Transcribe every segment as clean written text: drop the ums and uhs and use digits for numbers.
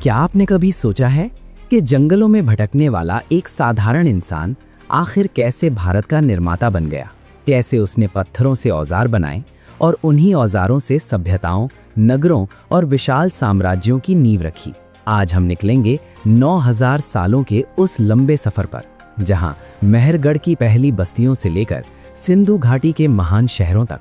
क्या आपने कभी सोचा है कि जंगलों में भटकने वाला एक साधारण इंसान आखिर कैसे भारत का निर्माता बन गया? कैसे उसने पत्थरों से औजार बनाए और उन्हीं औजारों से सभ्यताओं, नगरों और विशाल साम्राज्यों की नींव रखी। आज हम निकलेंगे 9000 सालों के उस लंबे सफर पर, जहां मेहरगढ़ की पहली बस्तियों से लेकर सिंधु घाटी के महान शहरों तक,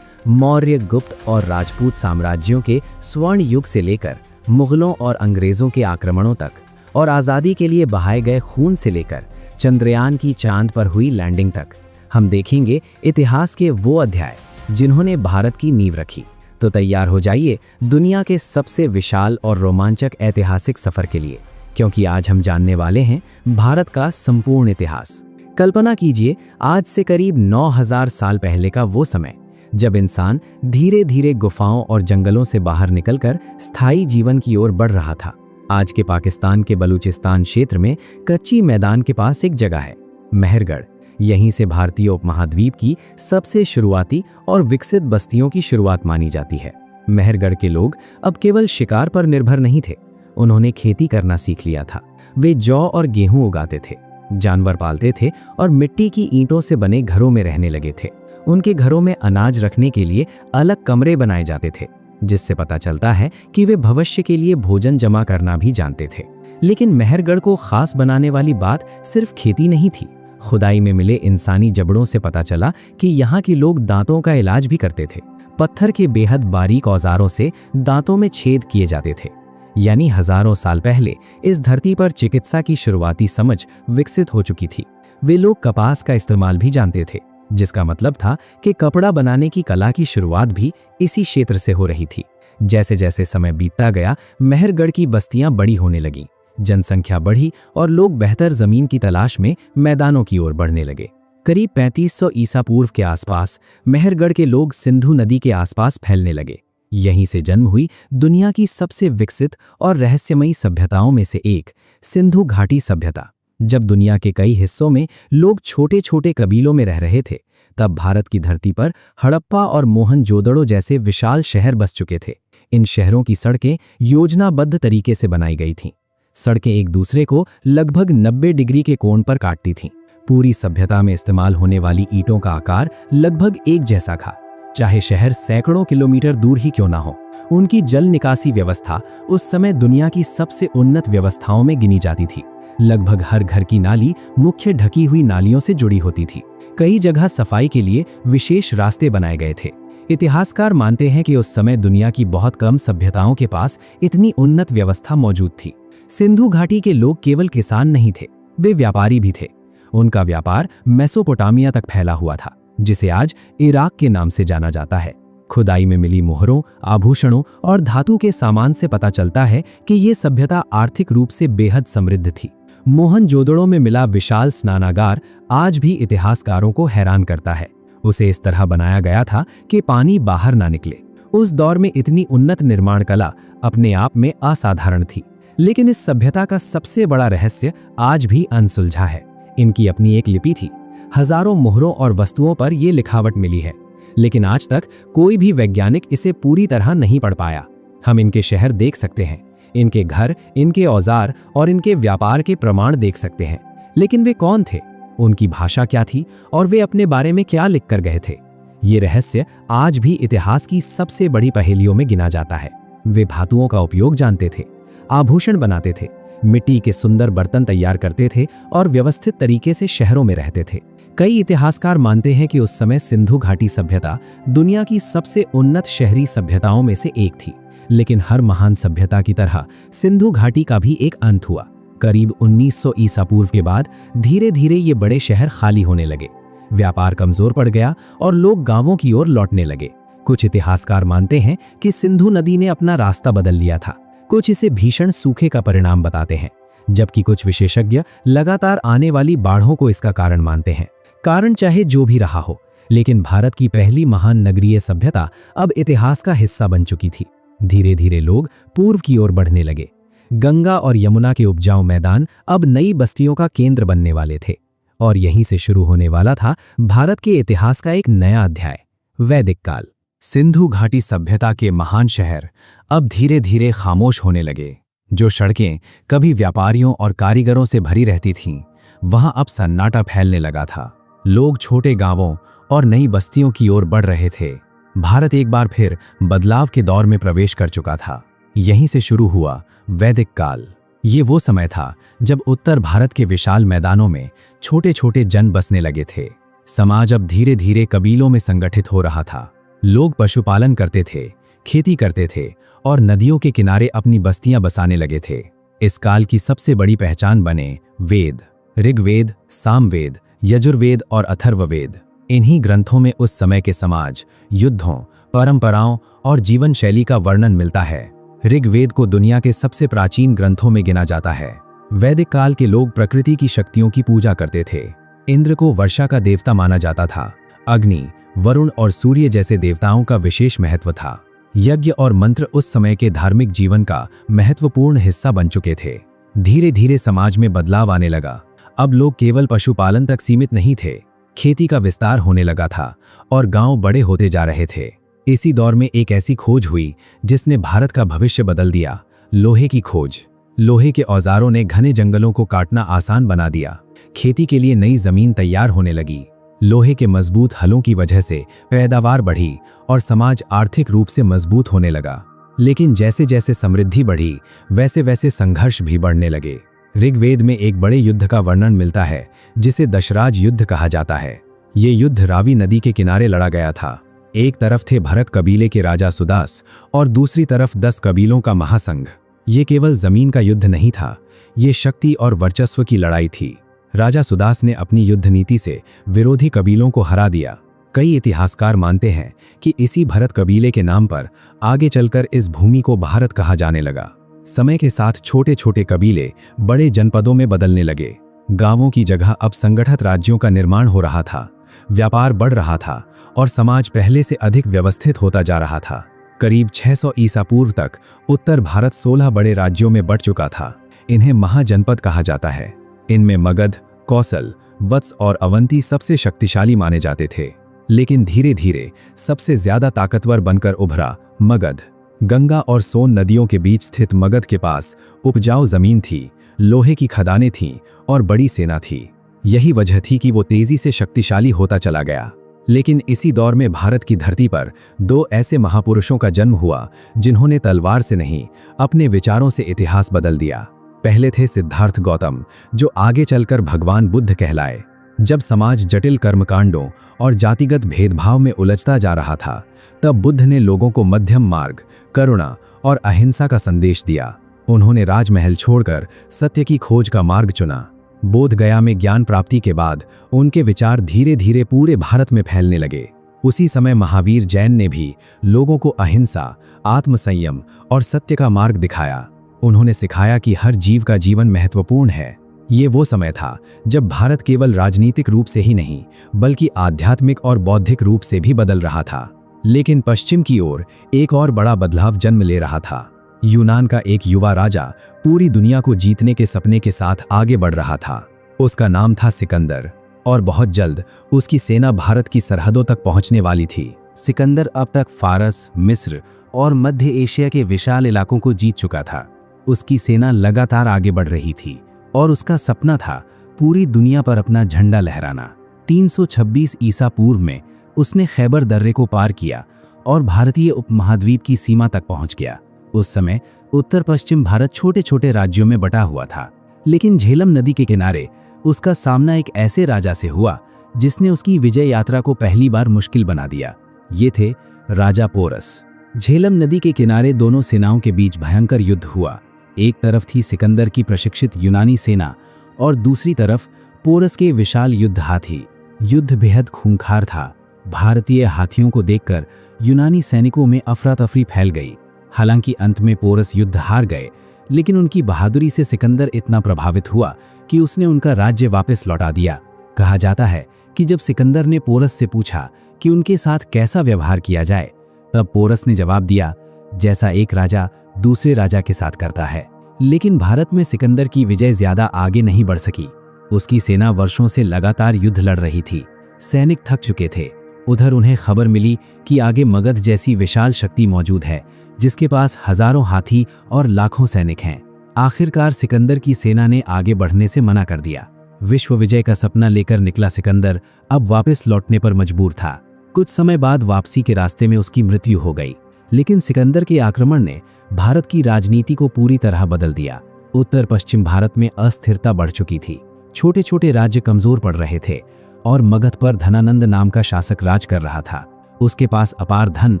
मौर्य, गुप्त और राजपूत साम्राज्यों के स्वर्ण युग से लेकर मुगलों और अंग्रेजों के आक्रमणों तक, और आज़ादी के लिए बहाए गए खून से लेकर चंद्रयान की चांद पर हुई लैंडिंग तक, हम देखेंगे इतिहास के वो अध्याय जिन्होंने भारत की नींव रखी। तो तैयार हो जाइए दुनिया के सबसे विशाल और रोमांचक ऐतिहासिक सफर के लिए, क्योंकि आज हम जानने वाले हैं भारत का संपूर्ण इतिहास। कल्पना कीजिए, आज से करीब 9000 साल पहले का वो समय जब इंसान धीरे धीरे गुफाओं और जंगलों से बाहर निकलकर स्थायी जीवन की ओर बढ़ रहा था। आज के पाकिस्तान के बलूचिस्तान क्षेत्र में कच्ची मैदान के पास एक जगह है, मेहरगढ़। यहीं से भारतीय उपमहाद्वीप की सबसे शुरुआती और विकसित बस्तियों की शुरुआत मानी जाती है। मेहरगढ़ के लोग अब केवल शिकार पर निर्भर नहीं थे, उन्होंने खेती करना सीख लिया था। वे जौ और गेहूं उगाते थे, जानवर पालते थे और मिट्टी की ईंटों से बने घरों में रहने लगे थे। उनके घरों में अनाज रखने के लिए अलग कमरे बनाए जाते थे, जिससे पता चलता है कि वे भविष्य के लिए भोजन जमा करना भी जानते थे। लेकिन मेहरगढ़ को खास बनाने वाली बात सिर्फ खेती नहीं थी। खुदाई में मिले इंसानी जबड़ों से पता चला कि यहाँ के लोग दांतों का इलाज भी करते थे। पत्थर के बेहद बारीक औजारों से दांतों में छेद किए जाते थे। यानी हजारों साल पहले इस धरती पर चिकित्सा की शुरुआती समझ विकसित हो चुकी थी। वे लोग कपास का इस्तेमाल भी जानते थे, जिसका मतलब था कि कपड़ा बनाने की कला की शुरुआत भी इसी क्षेत्र से हो रही थी। जैसे जैसे समय बीतता गया, मेहरगढ़ की बस्तियां बड़ी होने लगीं, जनसंख्या बढ़ी और लोग बेहतर जमीन की तलाश में मैदानों की ओर बढ़ने लगे। करीब 3500 ईसा पूर्व के आसपास मेहरगढ़ के लोग सिंधु नदी के आसपास फैलने लगे। यहीं से जन्म हुई दुनिया की सबसे विकसित और रहस्यमयी सभ्यताओं में से एक, सिंधु घाटी सभ्यता। जब दुनिया के कई हिस्सों में लोग छोटे छोटे कबीलों में रह रहे थे, तब भारत की धरती पर हड़प्पा और मोहनजोदड़ो जैसे विशाल शहर बस चुके थे। इन शहरों की सड़कें योजनाबद्ध तरीके से बनाई गई थीं। सड़कें एक दूसरे को लगभग 90 डिग्री के कोण पर काटती थीं। पूरी सभ्यता में इस्तेमाल होने वाली ईंटों का आकार लगभग एक जैसा था, चाहे शहर सैकड़ों किलोमीटर दूर ही क्यों ना हो। उनकी जल निकासी व्यवस्था उस समय दुनिया की सबसे उन्नत व्यवस्थाओं में गिनी जाती थी। लगभग हर घर की नाली मुख्य ढकी हुई नालियों से जुड़ी होती थी। कई जगह सफाई के लिए विशेष रास्ते बनाए गए थे। इतिहासकार मानते हैं कि उस समय दुनिया की बहुत कम सभ्यताओं के पास इतनी उन्नत व्यवस्था मौजूद थी। सिंधु घाटी के लोग केवल किसान नहीं थे, वे व्यापारी भी थे। उनका व्यापार मेसोपोटामिया तक फैला हुआ था, जिसे आज इराक के नाम से जाना जाता है। खुदाई में मिली मोहरों, आभूषणों और धातु के सामान से पता चलता है कि ये सभ्यता आर्थिक रूप से बेहद समृद्ध थी। मोहनजोदड़ो में मिला विशाल स्नानागार आज भी इतिहासकारों को हैरान करता है। उसे इस तरह बनाया गया था कि पानी बाहर ना निकले। उस दौर में इतनी उन्नत निर्माण कला अपने आप में असाधारण थी। लेकिन इस सभ्यता का सबसे बड़ा रहस्य आज भी अनसुलझा है। इनकी अपनी एक लिपि थी। हजारों मोहरों और वस्तुओं पर यह लिखावट मिली है, लेकिन आज तक कोई भी वैज्ञानिक इसे पूरी तरह नहीं पढ़ पाया। हम इनके शहर देख सकते हैं, इनके घर, इनके औजार और इनके व्यापार के प्रमाण देख सकते हैं, लेकिन वे कौन थे, उनकी भाषा क्या थी और वे अपने बारे में क्या लिख कर गए थे? ये रहस्य आज भी इतिहास की सबसे बड़ी पहेलियों में गिना जाता है। वे धातुओं का उपयोग जानते थे, आभूषण बनाते थे, मिट्टी के सुंदर बर्तन तैयार करते थे और व्यवस्थित तरीके से शहरों में रहते थे। कई इतिहासकार मानते हैं कि उस समय सिंधु घाटी सभ्यता दुनिया की सबसे उन्नत शहरी सभ्यताओं में से एक थी। लेकिन हर महान सभ्यता की तरह सिंधु घाटी का भी एक अंत हुआ। करीब 1900 ईसा पूर्व के बाद धीरे धीरे ये बड़े शहर खाली होने लगे। व्यापार कमजोर पड़ गया और लोग गांवों की ओर लौटने लगे। कुछ इतिहासकार मानते हैं कि सिंधु नदी ने अपना रास्ता बदल लिया था। कुछ इसे भीषण सूखे का परिणाम बताते हैं, जबकि कुछ विशेषज्ञ लगातार आने वाली बाढ़ों को इसका कारण मानते हैं। कारण चाहे जो भी रहा हो, लेकिन भारत की पहली महान नगरीय सभ्यता अब इतिहास का हिस्सा बन चुकी थी। धीरे धीरे लोग पूर्व की ओर बढ़ने लगे। गंगा और यमुना के उपजाऊ मैदान अब नई बस्तियों का केंद्र बनने वाले थे, और यहीं से शुरू होने वाला था भारत के इतिहास का एक नया अध्याय, वैदिक काल। सिंधु घाटी सभ्यता के महान शहर अब धीरे धीरे खामोश होने लगे। जो सड़कें कभी व्यापारियों और कारीगरों से भरी रहती थीं, वहां अब सन्नाटा फैलने लगा था। लोग छोटे गांवों और नई बस्तियों की ओर बढ़ रहे थे। भारत एक बार फिर बदलाव के दौर में प्रवेश कर चुका था। यहीं से शुरू हुआ वैदिक काल। ये वो समय था जब उत्तर भारत के विशाल मैदानों में छोटे छोटे जन बसने लगे थे। समाज अब धीरे धीरे कबीलों में संगठित हो रहा था। लोग पशुपालन करते थे, खेती करते थे और नदियों के किनारे अपनी बस्तियां बसाने लगे थे। इस काल की सबसे बड़ी पहचान बने वेद, ऋग्वेद, सामवेद, यजुर्वेद और अथर्ववेद। इन्हीं ग्रंथों में उस समय के समाज, युद्धों, परंपराओं और जीवन शैली का वर्णन मिलता है। ऋग्वेद को दुनिया के सबसे प्राचीन ग्रंथों में गिना जाता है। वैदिक काल के लोग प्रकृति की शक्तियों की पूजा करते थे। इंद्र को वर्षा का देवता माना जाता था। अग्नि, वरुण और सूर्य जैसे देवताओं का विशेष महत्व था। यज्ञ और मंत्र उस समय के धार्मिक जीवन का महत्वपूर्ण हिस्सा बन चुके थे। धीरे धीरे समाज में बदलाव आने लगा। अब लोग केवल पशुपालन तक सीमित नहीं थे। खेती का विस्तार होने लगा था और गांव बड़े होते जा रहे थे। इसी दौर में एक ऐसी खोज हुई जिसने भारत का भविष्य बदल दिया, लोहे की खोज। लोहे के औजारों ने घने जंगलों को काटना आसान बना दिया। खेती के लिए नई जमीन तैयार होने लगी। लोहे के मजबूत हलों की वजह से पैदावार बढ़ी और समाज आर्थिक रूप से मजबूत होने लगा। लेकिन जैसे जैसे समृद्धि बढ़ी, वैसे वैसे संघर्ष भी बढ़ने लगे। ऋग्वेद में एक बड़े युद्ध का वर्णन मिलता है जिसे दशराज युद्ध कहा जाता है। ये युद्ध रावी नदी के किनारे लड़ा गया था। एक तरफ थे भरत कबीले के राजा सुदास और दूसरी तरफ 10 कबीलों का महासंघ। ये केवल जमीन का युद्ध नहीं था, ये शक्ति और वर्चस्व की लड़ाई थी। राजा सुदास ने अपनी युद्ध नीति से विरोधी कबीलों को हरा दिया। कई इतिहासकार मानते हैं कि इसी भरत कबीले के नाम पर आगे चलकर इस भूमि को भारत कहा जाने लगा। समय के साथ छोटे छोटे कबीले बड़े जनपदों में बदलने लगे। गांवों की जगह अब संगठित राज्यों का निर्माण हो रहा था। व्यापार बढ़ रहा था और समाज पहले से अधिक व्यवस्थित होता जा रहा था। करीब 600 ईसा पूर्व तक उत्तर भारत 16 बड़े राज्यों में बढ़ चुका था। इन्हें महाजनपद कहा जाता है। इनमें मगध, कौशल, वत्स और अवंती सबसे शक्तिशाली माने जाते थे। लेकिन धीरे धीरे सबसे ज्यादा ताकतवर बनकर उभरा मगध। गंगा और सोन नदियों के बीच स्थित मगध के पास उपजाऊ जमीन थी, लोहे की खदानें थीं और बड़ी सेना थी। यही वजह थी कि वो तेजी से शक्तिशाली होता चला गया। लेकिन इसी दौर में भारत की धरती पर 2 ऐसे महापुरुषों का जन्म हुआ जिन्होंने तलवार से नहीं, अपने विचारों से इतिहास बदल दिया। पहले थे सिद्धार्थ गौतम, जो आगे चलकर भगवान बुद्ध कहलाए। जब समाज जटिल कर्मकांडों और जातिगत भेदभाव में उलझता जा रहा था, तब बुद्ध ने लोगों को मध्यम मार्ग, करुणा और अहिंसा का संदेश दिया। उन्होंने राजमहल छोड़कर सत्य की खोज का मार्ग चुना। बोध गया में ज्ञान प्राप्ति के बाद उनके विचार धीरे धीरे पूरे भारत में फैलने लगे। उसी समय महावीर जैन ने भी लोगों को अहिंसा, आत्मसंयम और सत्य का मार्ग दिखाया। उन्होंने सिखाया कि हर जीव का जीवन महत्वपूर्ण है। ये वो समय था जब भारत केवल राजनीतिक रूप से ही नहीं, बल्कि आध्यात्मिक और बौद्धिक रूप से भी बदल रहा था। लेकिन पश्चिम की ओर एक और बड़ा बदलाव जन्म ले रहा था। यूनान का एक युवा राजा पूरी दुनिया को जीतने के सपने के साथ आगे बढ़ रहा था। उसका नाम था सिकंदर और बहुत जल्द उसकी सेना भारत की सरहदों तक पहुंचने वाली थी। सिकंदर अब तक फारस, मिस्र और मध्य एशिया के विशाल इलाकों को जीत चुका था। उसकी सेना लगातार आगे बढ़ रही थी और उसका सपना था पूरी दुनिया पर अपना झंडा लहराना। 326 ईसा पूर्व में उसने खैबर दर्रे को पार किया और भारतीय उपमहाद्वीप की सीमा तक पहुंच गया। उस समय उत्तर पश्चिम भारत छोटे छोटे राज्यों में बटा हुआ था, लेकिन झेलम नदी के किनारे उसका सामना एक ऐसे राजा से हुआ जिसने उसकी विजय यात्रा को पहली बार मुश्किल बना दिया। ये थे राजा पोरस। झेलम नदी के किनारे दोनों सेनाओं के बीच भयंकर युद्ध हुआ। एक तरफ थी सिकंदर की प्रशिक्षित यूनानी सेना और दूसरी तरफ पोरस के विशाल युद्ध हाथी। युद्ध बेहद खूंखार था। भारतीय हाथियों को देखकर यूनानी सैनिकों में अफरा तफरी फैल गई। हालांकि अंत में पोरस युद्ध हार गए, लेकिन उनकी बहादुरी से सिकंदर इतना प्रभावित हुआ कि उसने उनका राज्य वापस लौटा दिया। कहा जाता है कि जब सिकंदर ने पोरस से पूछा कि उनके साथ कैसा व्यवहार किया जाए, तब पोरस ने जवाब दिया, जैसा एक राजा दूसरे राजा के साथ करता है। लेकिन भारत में सिकंदर की विजय ज्यादा आगे नहीं बढ़ सकी। उसकी सेना वर्षों से लगातार युद्ध लड़ रही थी। सैनिक थक चुके थे। उधर उन्हें खबर मिली कि आगे मगध जैसी विशाल शक्ति मौजूद है, जिसके पास हजारों हाथी और लाखों सैनिक हैं। आखिरकार सिकंदर की सेना ने आगे बढ़ने से मना कर दिया। विश्व विजय का सपना लेकर निकला सिकंदर अब वापस लौटने पर मजबूर था। कुछ समय बाद वापसी के रास्ते में उसकी मृत्यु हो गई। लेकिन सिकंदर के आक्रमण ने भारत की राजनीति को पूरी तरह बदल दिया। उत्तर पश्चिम भारत में अस्थिरता बढ़ चुकी थी। छोटे छोटे राज्य कमजोर पड़ रहे थे और मगध पर धनानंद नाम का शासक राज कर रहा था। उसके पास अपार धन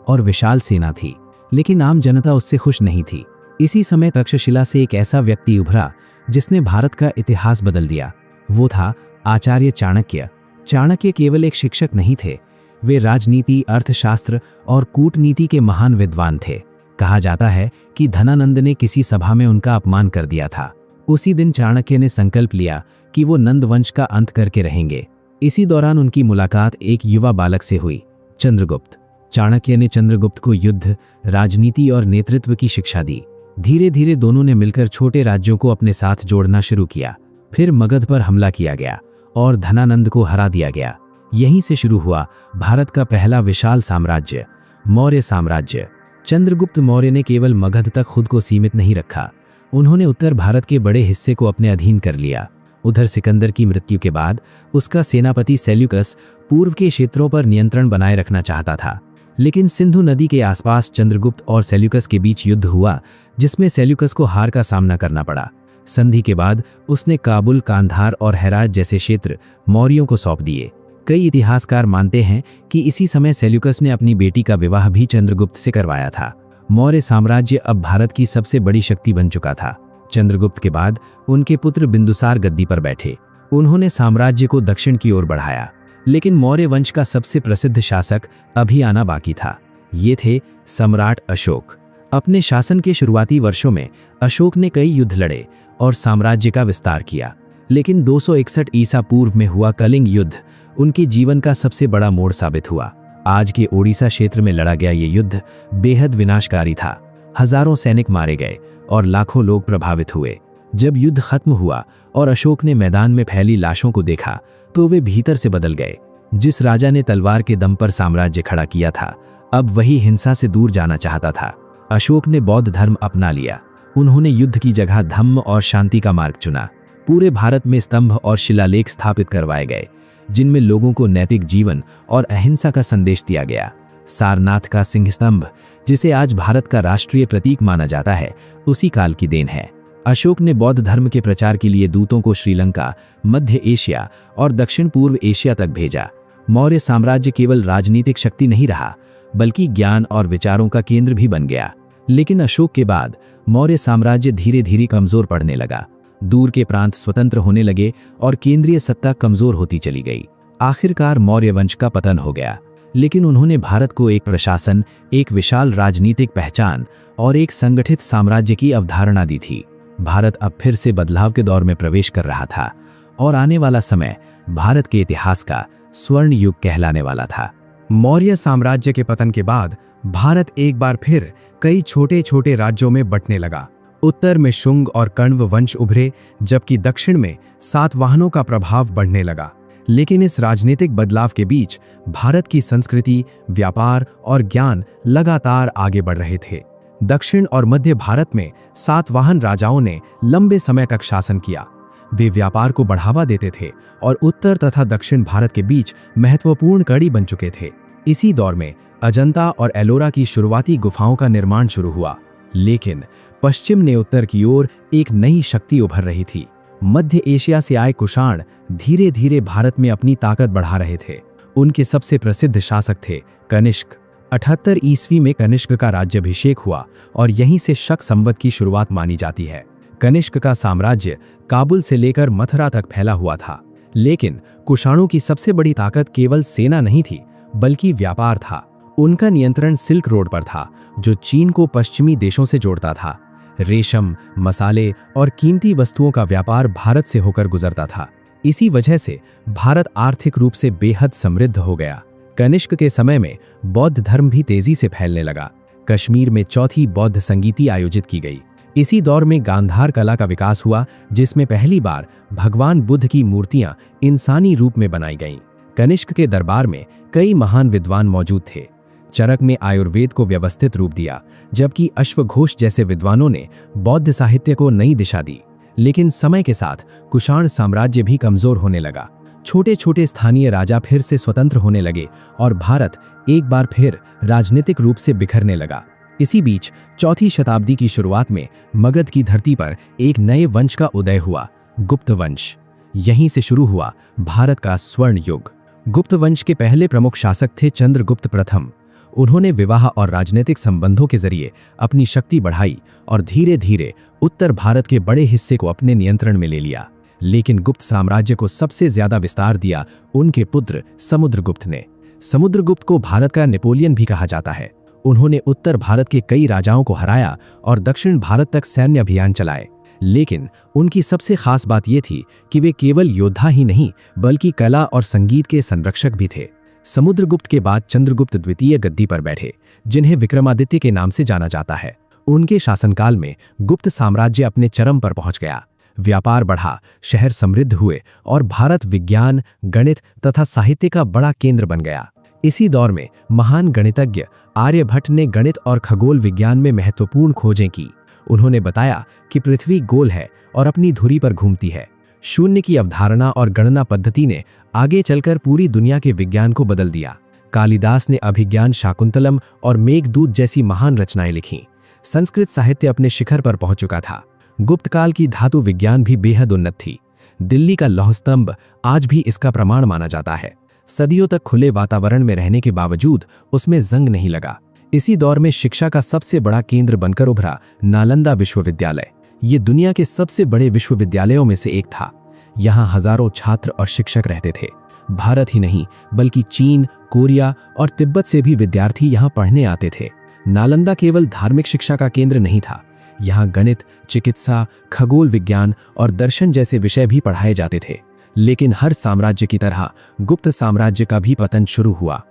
और विशाल सेना थी, लेकिन आम जनता उससे खुश नहीं थी। इसी समय तक्षशिला से एक ऐसा व्यक्ति उभरा जिसने भारत का इतिहास बदल दिया। वो था आचार्य चाणक्य। चाणक्य केवल एक शिक्षक नहीं थे, वे राजनीति, अर्थशास्त्र और कूटनीति के महान विद्वान थे। कहा जाता है कि धनानंद ने किसी सभा में उनका अपमान कर दिया था। उसी दिन चाणक्य ने संकल्प लिया कि वो नंद वंश का अंत करके रहेंगे। इसी दौरान उनकी मुलाकात एक युवा बालक से हुई, चंद्रगुप्त। चाणक्य ने चंद्रगुप्त को युद्ध, राजनीति और नेतृत्व की शिक्षा दी। धीरे धीरे दोनों ने मिलकर छोटे राज्यों को अपने साथ जोड़ना शुरू किया। फिर मगध पर हमला किया गया और धनानंद को हरा दिया गया। यहीं से शुरू हुआ भारत का पहला विशाल साम्राज्य, मौर्य साम्राज्य। चंद्रगुप्त मौर्य ने केवल मगध तक खुद को सीमित नहीं रखा, उन्होंने उत्तर भारत के बड़े हिस्से को अपने अधीन कर लिया। उधर सिकंदर की मृत्यु के बाद उसका सेनापति सेल्यूकस पूर्व के क्षेत्रों पर नियंत्रण बनाए रखना चाहता था। लेकिन सिंधु नदी के आसपास चंद्रगुप्त और सेल्यूकस के बीच युद्ध हुआ, जिसमें सेल्यूकस को हार का सामना करना पड़ा। संधि के बाद उसने काबुल, कांधार और हेरात जैसे क्षेत्र मौर्यों को सौंप दिए। कई इतिहासकार मानते हैं कि इसी समय सेल्यूकस ने अपनी बेटी का विवाह भी चंद्रगुप्त से करवाया था। मौर्य साम्राज्य अब भारत की सबसे बड़ी शक्ति बन चुका था। चंद्रगुप्त के बाद उनके पुत्र बिंदुसार गद्दी पर बैठे। उन्होंने साम्राज्य को दक्षिण की ओर बढ़ाया। लेकिन मौर्य वंश का सबसे प्रसिद्ध शासक अभी आना बाकी था। ये थे सम्राट अशोक। अपने शासन के शुरुआती वर्षों में अशोक ने कई युद्ध लड़े और साम्राज्य का विस्तार किया। लेकिन 261 ईसा पूर्व में हुआ कलिंग युद्ध उनके जीवन का सबसे बड़ा मोड़ साबित हुआ। आज के ओडिशा क्षेत्र में लड़ा गया ये युद्ध बेहद विनाशकारी था। हजारों सैनिक मारे गए और लाखों लोग प्रभावित हुए। जब युद्ध खत्म हुआ और अशोक ने मैदान में फैली लाशों को देखा तो वे भीतर से बदल गए। जिस राजा ने तलवार के दम पर साम्राज्य खड़ा किया था, अब वही हिंसा से दूर जाना चाहता था। अशोक ने बौद्ध धर्म अपना लिया। उन्होंने युद्ध की जगह धम्म और शांति का मार्ग चुना। पूरे भारत में स्तंभ और शिलालेख स्थापित करवाए गए, जिनमें लोगों को नैतिक जीवन और अहिंसा का संदेश दिया गया। सारनाथ का सिंह स्तंभ, जिसे आज भारत का राष्ट्रीय प्रतीक माना जाता है, उसी काल की देन है। अशोक ने बौद्ध धर्म के प्रचार के लिए दूतों को श्रीलंका, मध्य एशिया और दक्षिण पूर्व एशिया तक भेजा। मौर्य साम्राज्य केवल राजनीतिक शक्ति नहीं रहा, बल्कि ज्ञान और विचारों का केंद्र भी बन गया। लेकिन अशोक के बाद मौर्य साम्राज्य धीरे धीरे कमजोर पड़ने लगा। दूर के प्रांत स्वतंत्र होने लगे और केंद्रीय सत्ता कमजोर होती चली गई। आखिरकार मौर्य वंश का पतन हो गया। लेकिन उन्होंने भारत को एक प्रशासन, एक विशाल राजनीतिक पहचान और एक संगठित साम्राज्य की अवधारणा दी थी। भारत अब फिर से बदलाव के दौर में प्रवेश कर रहा था और आने वाला समय भारत के इतिहास का स्वर्ण युग कहलाने वाला था। मौर्य साम्राज्य के पतन के बाद भारत एक बार फिर कई छोटे छोटे राज्यों में बंटने लगा। उत्तर में शुंग और कण्व वंश उभरे, जबकि दक्षिण में सातवाहनों का प्रभाव बढ़ने लगा। लेकिन इस राजनीतिक बदलाव के बीच भारत की संस्कृति, व्यापार और ज्ञान लगातार आगे बढ़ रहे थे। दक्षिण और मध्य भारत में सातवाहन राजाओं ने लंबे समय तक शासन किया। वे व्यापार को बढ़ावा देते थे और उत्तर तथा दक्षिण भारत के बीच महत्वपूर्ण कड़ी बन चुके थे। इसी दौर में अजंता और एलोरा की शुरुआती गुफाओं का निर्माण शुरू हुआ। लेकिन पश्चिम ने उत्तर की ओर एक नई शक्ति उभर रही थी। मध्य एशिया से आए कुषाण धीरे धीरे भारत में अपनी ताकत बढ़ा रहे थे। उनके सबसे प्रसिद्ध शासक थे कनिष्क। 78 ईस्वी में कनिष्क का राज्याभिषेक हुआ और यहीं से शक संवत की शुरुआत मानी जाती है। कनिष्क का साम्राज्य काबुल से लेकर मथुरा तक फैला हुआ था। लेकिन कुषाणों की सबसे बड़ी ताकत केवल सेना नहीं थी, बल्कि व्यापार था। उनका नियंत्रण सिल्क रोड पर था, जो चीन को पश्चिमी देशों से जोड़ता था। रेशम, मसाले और कीमती वस्तुओं का व्यापार भारत से होकर गुजरता था। इसी वजह से भारत आर्थिक रूप से बेहद समृद्ध हो गया। कनिष्क के समय में बौद्ध धर्म भी तेजी से फैलने लगा। कश्मीर में चौथी बौद्ध संगीति आयोजित की गई। इसी दौर में गांधार कला का विकास हुआ, जिसमें पहली बार भगवान बुद्ध की मूर्तियां इंसानी रूप में बनाई गईं। कनिष्क के दरबार में कई महान विद्वान मौजूद थे। चरक ने आयुर्वेद को व्यवस्थित रूप दिया, जबकि अश्वघोष जैसे विद्वानों ने बौद्ध साहित्य को नई दिशा दी। लेकिन समय के साथ कुषाण साम्राज्य भी कमजोर होने लगा। छोटे छोटे स्थानीय राजा फिर से स्वतंत्र होने लगे और भारत एक बार फिर राजनीतिक रूप से बिखरने लगा। इसी बीच चौथी शताब्दी की शुरुआत में मगध की धरती पर एक नए वंश का उदय हुआ, गुप्त वंश। यहीं से शुरू हुआ भारत का स्वर्ण युग। गुप्त वंश के पहले प्रमुख शासक थे चंद्रगुप्त प्रथम। उन्होंने विवाह और राजनीतिक संबंधों के जरिए अपनी शक्ति बढ़ाई और धीरे धीरे उत्तर भारत के बड़े हिस्से को अपने नियंत्रण में ले लिया। लेकिन गुप्त साम्राज्य को सबसे ज्यादा विस्तार दिया उनके पुत्र समुद्रगुप्त ने। समुद्रगुप्त को भारत का नेपोलियन भी कहा जाता है। उन्होंने उत्तर भारत के कई राजाओं को हराया और दक्षिण भारत तक सैन्य अभियान चलाए। लेकिन उनकी सबसे खास बात यह थी कि वे केवल योद्धा ही नहीं बल्कि कला और संगीत के संरक्षक भी थे। समुद्रगुप्त के बाद चंद्रगुप्त द्वितीय गद्दी पर बैठे, जिन्हें विक्रमादित्य के नाम से जाना जाता है। उनके शासनकाल में गुप्त साम्राज्य अपने चरम पर पहुंच गया। व्यापार बढ़ा, शहर समृद्ध हुए और भारत विज्ञान, गणित तथा साहित्य का बड़ा केंद्र बन गया। इसी दौर में महान गणितज्ञ आर्यभट्ट ने गणित और खगोल विज्ञान में महत्वपूर्ण खोजें की। उन्होंने बताया कि पृथ्वी गोल है और अपनी धुरी पर घूमती है। शून्य की अवधारणा और गणना पद्धति ने आगे चलकर पूरी दुनिया के विज्ञान को बदल दिया। कालिदास ने अभिज्ञान शाकुंतलम और मेघदूत जैसी महान रचनाएं लिखीं। संस्कृत साहित्य अपने शिखर पर पहुंच चुका था। गुप्त काल की धातु विज्ञान भी बेहद उन्नत थी। दिल्ली का लौह स्तंभ आज भी इसका प्रमाण माना जाता है। सदियों तक खुले वातावरण में रहने के बावजूद उसमें जंग नहीं लगा। इसी दौर में शिक्षा का सबसे बड़ा केंद्र बनकर उभरा नालंदा विश्वविद्यालय। ये दुनिया के सबसे बड़े विश्वविद्यालयों में से एक था। यहाँ हजारों छात्र और शिक्षक रहते थे। भारत ही नहीं बल्कि चीन, कोरिया और तिब्बत से भी विद्यार्थी यहाँ पढ़ने आते थे। नालंदा केवल धार्मिक शिक्षा का केंद्र नहीं था। यहाँ गणित, चिकित्सा, खगोल विज्ञान और दर्शन जैसे विषय भी पढ़ाए जाते थे। लेकिन हर साम्राज्य की तरह गुप्त साम्राज्य का भी पतन शुरू हुआ।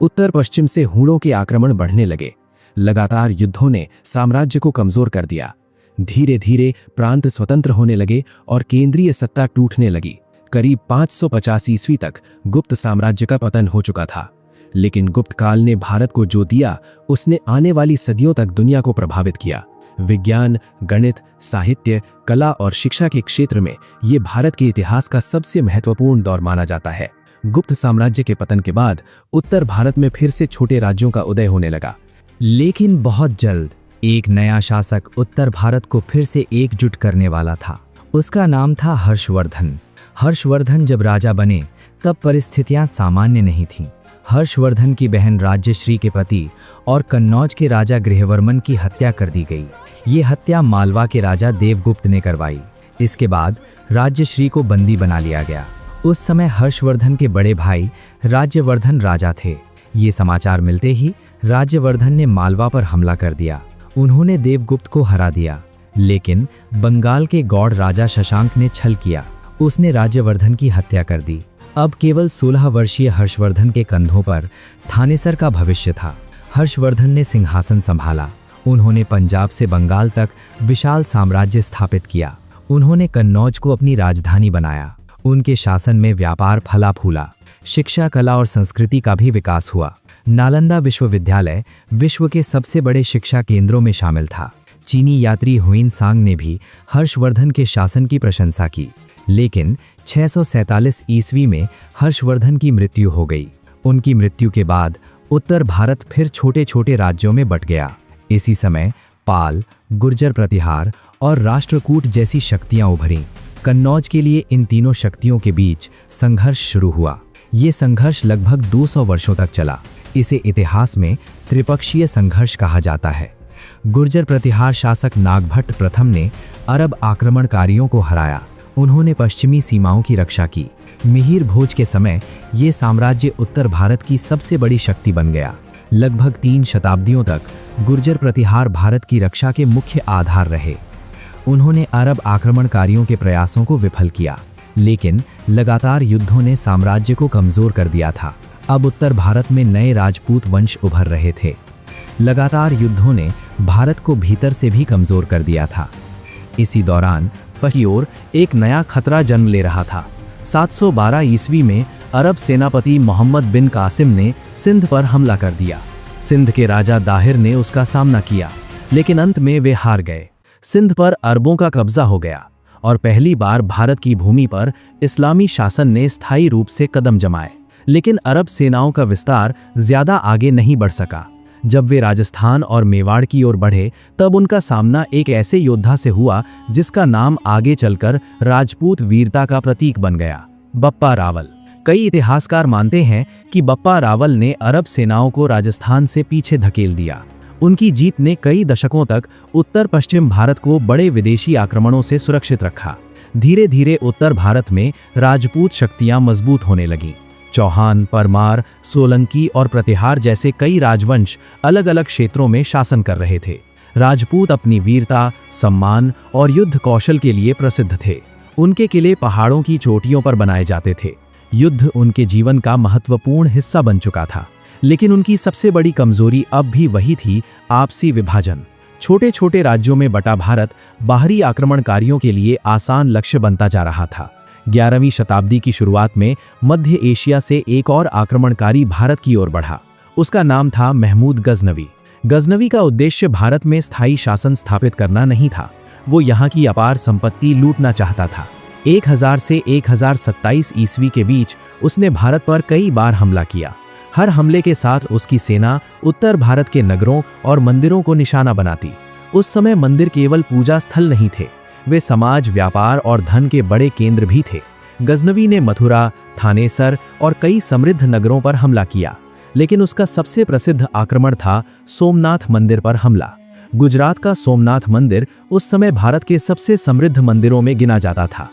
उत्तर पश्चिम से हूणों के आक्रमण बढ़ने लगे। लगातार युद्धों ने साम्राज्य को कमजोर कर दिया। धीरे धीरे प्रांत स्वतंत्र होने लगे और केंद्रीय सत्ता टूटने लगी। करीब 550 ईस्वी तक गुप्त साम्राज्य का पतन हो चुका था। लेकिन गुप्त काल ने भारत को जो दिया उसने आने वाली सदियों तक दुनिया को प्रभावित किया। विज्ञान, गणित, साहित्य, कला और शिक्षा के क्षेत्र में ये भारत के इतिहास का सबसे महत्वपूर्ण दौर माना जाता है। गुप्त साम्राज्य के पतन के बाद उत्तर भारत में फिर से छोटे राज्यों का उदय होने लगा। लेकिन बहुत जल्द एक नया शासक उत्तर भारत को फिर से एकजुट करने वाला था। उसका नाम था हर्षवर्धन। हर्षवर्धन जब राजा बने तब परिस्थितियां सामान्य नहीं थीं। हर्षवर्धन की बहन राज्यश्री के पति और कन्नौज के राजा गृहवर्मन की हत्या कर दी गई। ये हत्या मालवा के राजा देवगुप्त ने करवाई। इसके बाद राज्यश्री को बंदी बना लिया गया। उस समय हर्षवर्धन के बड़े भाई राज्यवर्धन राजा थे। ये समाचार मिलते ही राज्यवर्धन ने मालवा पर हमला कर दिया। उन्होंने देवगुप्त को हरा दिया। लेकिन बंगाल के गौड़ राजा शशांक ने छल किया। उसने राज्यवर्धन की हत्या कर दी। अब केवल 16 वर्षीय हर्षवर्धन के कंधों पर थानेसर का भविष्य था। हर्षवर्धन ने सिंहासन संभाला। उन्होंने पंजाब से बंगाल तक विशाल साम्राज्य स्थापित किया। उन्होंने कन्नौज को अपनी राजधानी बनाया। उनके शासन में व्यापार फला फूला। शिक्षा, कला और संस्कृति का भी विकास हुआ। नालंदा विश्वविद्यालय विश्व के सबसे बड़े शिक्षा केंद्रों में शामिल था। चीनी यात्री हुइनसांग ने भी हर्षवर्धन के शासन की प्रशंसा की। लेकिन 647 ईस्वी में हर्षवर्धन की मृत्यु हो गई। उनकी मृत्यु के बाद उत्तर भारत फिर छोटे छोटे राज्यों में बंट गया। इसी समय पाल, गुर्जर प्रतिहार और राष्ट्रकूट जैसी शक्तियां उभरीं। कन्नौज के लिए इन तीनों शक्तियों के बीच संघर्ष शुरू हुआ। ये संघर्ष लगभग 200 वर्षों तक चला। इसे इतिहास में त्रिपक्षीय संघर्ष कहा जाता है। गुर्जर प्रतिहार शासक नागभट्ट प्रथम ने अरब आक्रमणकारियों को हराया। उन्होंने पश्चिमी सीमाओं की रक्षा की। मिहिर भोज के समय ये साम्राज्य उत्तर भारत की सबसे बड़ी शक्ति बन गया। लगभग 3 शताब्दियों तक गुर्जर प्रतिहार भारत की रक्षा के मुख्य आधार रहे। उन्होंने अरब आक्रमणकारियों के प्रयासों को विफल किया। लेकिन लगातार युद्धों ने साम्राज्य को कमजोर कर दिया था। अब उत्तर भारत में नए राजपूत वंश उभर रहे थे। लगातार युद्धों ने भारत को भीतर से भी कमजोर कर दिया था। इसी दौरान की ओर एक नया खतरा जन्म ले रहा था। 712 ईस्वी में अरब सेनापति मोहम्मद बिन कासिम ने सिंध पर हमला कर दिया। सिंध के राजा दाहिर ने उसका सामना किया, लेकिन अंत में वे हार गए। सिंध पर अरबों का कब्जा हो गया और पहली बार भारत की भूमि पर इस्लामी शासन ने स्थायी रूप से कदम जमाए। लेकिन अरब सेनाओं का विस्तार ज्यादा आगे नहीं बढ़ सका। जब वे राजस्थान और मेवाड़ की ओर बढ़े, तब उनका सामना एक ऐसे योद्धा से हुआ जिसका नाम आगे चलकर राजपूत वीरता का प्रतीक बन गया, बप्पा रावल। कई इतिहासकार मानते हैं कि बप्पा रावल ने अरब सेनाओं को राजस्थान से पीछे धकेल दिया। उनकी जीत ने कई दशकों तक उत्तर पश्चिम भारत को बड़े विदेशी आक्रमणों से सुरक्षित रखा। धीरे धीरे उत्तर भारत में राजपूत शक्तियां मजबूत होने लगीं। चौहान, परमार, सोलंकी और प्रतिहार जैसे कई राजवंश अलग अलग क्षेत्रों में शासन कर रहे थे। राजपूत अपनी वीरता, सम्मान और युद्ध कौशल के लिए प्रसिद्ध थे। उनके किले पहाड़ों की चोटियों पर बनाए जाते थे। युद्ध उनके जीवन का महत्वपूर्ण हिस्सा बन चुका था। लेकिन उनकी सबसे बड़ी कमजोरी अब भी वही थी, आपसी विभाजन। छोटे छोटे राज्यों में बटा भारत बाहरी आक्रमणकारियों के लिए आसान लक्ष्य बनता जा रहा था। 11वीं शताब्दी की शुरुआत में मध्य एशिया से एक और आक्रमणकारी भारत की ओर बढ़ा। उसका नाम था महमूद गजनवी। गजनवी का उद्देश्य भारत में स्थायी शासन स्थापित करना नहीं था, वो यहाँ की अपार संपत्ति लूटना चाहता था। 1000 से 1027 ईस्वी के बीच उसने भारत पर कई बार हमला किया। हर हमले के साथ उसकी सेना उत्तर भारत के नगरों और मंदिरों को निशाना बनाती। उस समय मंदिर केवल पूजा स्थल नहीं थे, वे समाज, व्यापार और धन के बड़े केंद्र भी थे। गजनवी ने मथुरा, थानेसर और कई समृद्ध नगरों पर हमला किया, लेकिन उसका सबसे प्रसिद्ध आक्रमण था सोमनाथ मंदिर पर हमला। गुजरात का सोमनाथ मंदिर उस समय भारत के सबसे समृद्ध मंदिरों में गिना जाता था।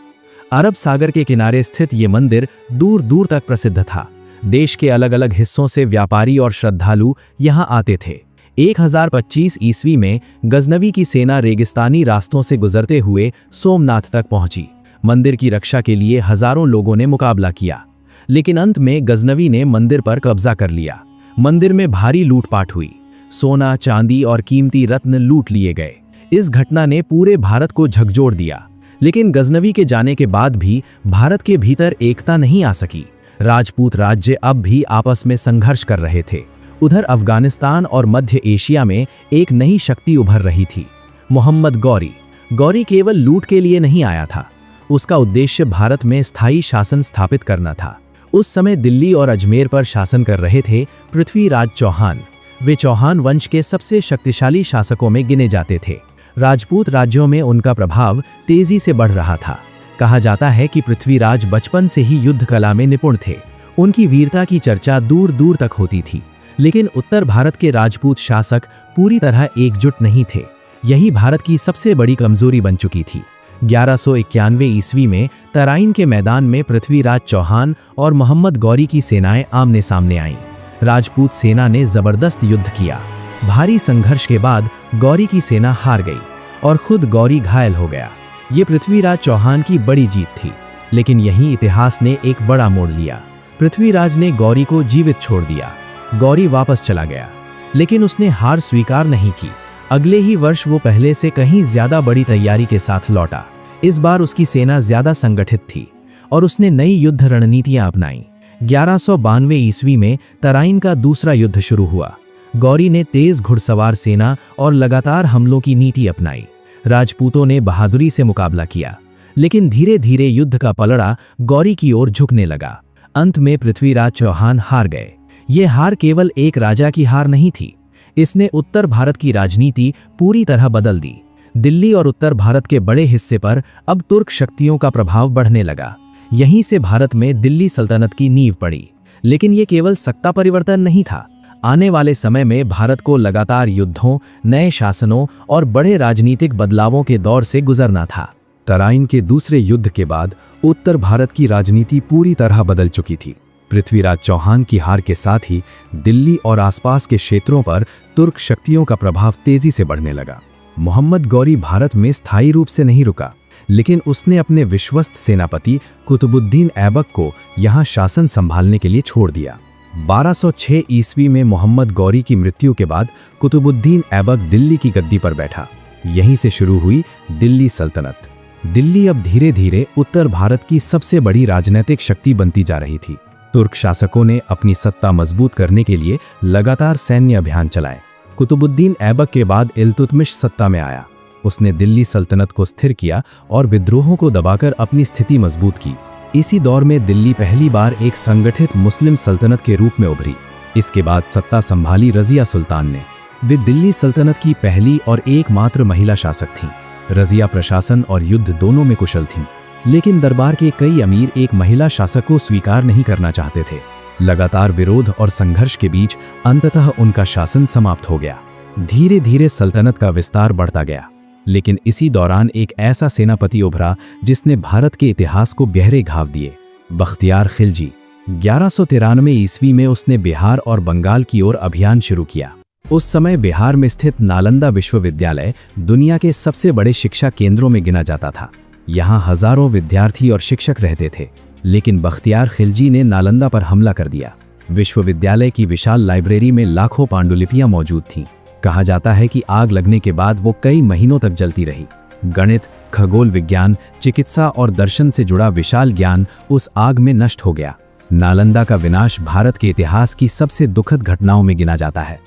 अरब सागर के किनारे स्थित ये मंदिर दूर दूर तक प्रसिद्ध था। देश के अलग अलग हिस्सों से व्यापारी और श्रद्धालु यहाँ आते थे। 1025 ईस्वी में गजनवी की सेना रेगिस्तानी रास्तों से गुजरते हुए सोमनाथ तक पहुंची। मंदिर की रक्षा के लिए हजारों लोगों ने मुकाबला किया, लेकिन अंत में गजनवी ने मंदिर पर कब्जा कर लिया। मंदिर में भारी लूटपाट हुई, सोना, चांदी और कीमती रत्न लूट लिए गए। इस घटना ने पूरे भारत को झकझोर दिया। लेकिन गजनवी के जाने के बाद भी भारत के भीतर एकता नहीं आ सकी। राजपूत राज्य अब भी आपस में संघर्ष कर रहे थे। उधर अफगानिस्तान और मध्य एशिया में एक नई शक्ति उभर रही थी, मोहम्मद गौरी। गौरी केवल लूट के लिए नहीं आया था, उसका उद्देश्य भारत में स्थायी शासन स्थापित करना था। उस समय दिल्ली और अजमेर पर शासन कर रहे थे पृथ्वीराज चौहान। वे चौहान वंश के सबसे शक्तिशाली शासकों में गिने जाते थे। राजपूत राज्यों में उनका प्रभाव तेजी से बढ़ रहा था। कहा जाता है कि पृथ्वीराज बचपन से ही युद्ध कला में निपुण थे। उनकी वीरता की चर्चा दूर दूर तक होती थी। लेकिन उत्तर भारत के राजपूत शासक पूरी तरह एकजुट नहीं थे। यही भारत की सबसे बड़ी कमजोरी बन चुकी थी। 1191 ईस्वी में तराइन के मैदान में पृथ्वीराज चौहान और मोहम्मद गौरी की सेनाएं आमने सामने आईं। राजपूत सेना ने जबरदस्त युद्ध किया। भारी संघर्ष के बाद गौरी की सेना हार गई और खुद गौरी घायल हो गया। ये पृथ्वीराज चौहान की बड़ी जीत थी। लेकिन यहीं इतिहास ने एक बड़ा मोड़ लिया। पृथ्वीराज ने गौरी को जीवित छोड़ दिया। गौरी वापस चला गया, लेकिन उसने हार स्वीकार नहीं की। अगले ही वर्ष वो पहले से कहीं ज्यादा बड़ी तैयारी के साथ लौटा। इस बार उसकी सेना ज्यादा संगठित थी और उसने नई युद्ध रणनीतियां अपनाई। 1192 ईस्वी में तराइन का दूसरा युद्ध शुरू हुआ। गौरी ने तेज घुड़सवार सेना और लगातार हमलों की नीति अपनाई। राजपूतों ने बहादुरी से मुकाबला किया, लेकिन धीरे धीरे युद्ध का पलड़ा गौरी की ओर झुकने लगा। अंत में पृथ्वीराज चौहान हार गए। ये हार केवल एक राजा की हार नहीं थी, इसने उत्तर भारत की राजनीति पूरी तरह बदल दी। दिल्ली और उत्तर भारत के बड़े हिस्से पर अब तुर्क शक्तियों का प्रभाव बढ़ने लगा। यहीं से भारत में दिल्ली सल्तनत की नींव पड़ी। लेकिन ये केवल सत्ता परिवर्तन नहीं था। आने वाले समय में भारत को लगातार युद्धों, नए शासनों और बड़े राजनीतिक बदलावों के दौर से गुजरना था। तराइन के दूसरे युद्ध के बाद उत्तर भारत की राजनीति पूरी तरह बदल चुकी थी। पृथ्वीराज चौहान की हार के साथ ही दिल्ली और आसपास के क्षेत्रों पर तुर्क शक्तियों का प्रभाव तेजी से बढ़ने लगा। मोहम्मद गौरी भारत में स्थायी रूप से नहीं रुका, लेकिन उसने अपने विश्वस्त सेनापति कुतुबुद्दीन ऐबक को यहाँ शासन संभालने के लिए छोड़ दिया। 1206 ईस्वी में मोहम्मद गौरी की मृत्यु के बाद कुतुबुद्दीन ऐबक दिल्ली की गद्दी पर बैठा। यहीं से शुरू हुई दिल्ली सल्तनत। दिल्ली अब धीरे धीरे उत्तर भारत की सबसे बड़ी राजनीतिक शक्ति बनती जा रही थी। तुर्क शासकों ने अपनी सत्ता मजबूत करने के लिए लगातार सैन्य अभियान चलाए। कुतुबुद्दीन ऐबक के बाद इल्तुतमिश सत्ता में आया। उसने दिल्ली सल्तनत को स्थिर किया और विद्रोहों को दबाकर अपनी स्थिति मजबूत की। इसी दौर में दिल्ली पहली बार एक संगठित मुस्लिम सल्तनत के रूप में उभरी। इसके बाद सत्ता संभाली रजिया सुल्तान ने। वे दिल्ली सल्तनत की पहली और एकमात्र महिला शासक थीं। रजिया प्रशासन और युद्ध दोनों में कुशल थीं, लेकिन दरबार के कई अमीर एक महिला शासक को स्वीकार नहीं करना चाहते थे। लगातार विरोध और संघर्ष के बीच अंततः उनका शासन समाप्त हो गया। धीरे धीरे सल्तनत का विस्तार बढ़ता गया, लेकिन इसी दौरान एक ऐसा सेनापति उभरा जिसने भारत के इतिहास को गहरे घाव दिए। बख्तियार खिलजी। 1193 ईस्वी में उसने बिहार और बंगाल की ओर अभियान शुरू किया। उस समय बिहार में स्थित नालंदा विश्वविद्यालय दुनिया के सबसे बड़े शिक्षा केंद्रों में गिना जाता था। यहाँ हजारों विद्यार्थी और शिक्षक रहते थे, लेकिन बख्तियार खिलजी ने नालंदा पर हमला कर दिया। विश्वविद्यालय की विशाल लाइब्रेरी में लाखों पांडुलिपियां मौजूद थीं। कहा जाता है कि आग लगने के बाद वो कई महीनों तक जलती रही। गणित, खगोल विज्ञान, चिकित्सा और दर्शन से जुड़ा विशाल ज्ञान उस आग में नष्ट हो गया। नालंदा का विनाश भारत के इतिहास की सबसे दुखद घटनाओं में गिना जाता है।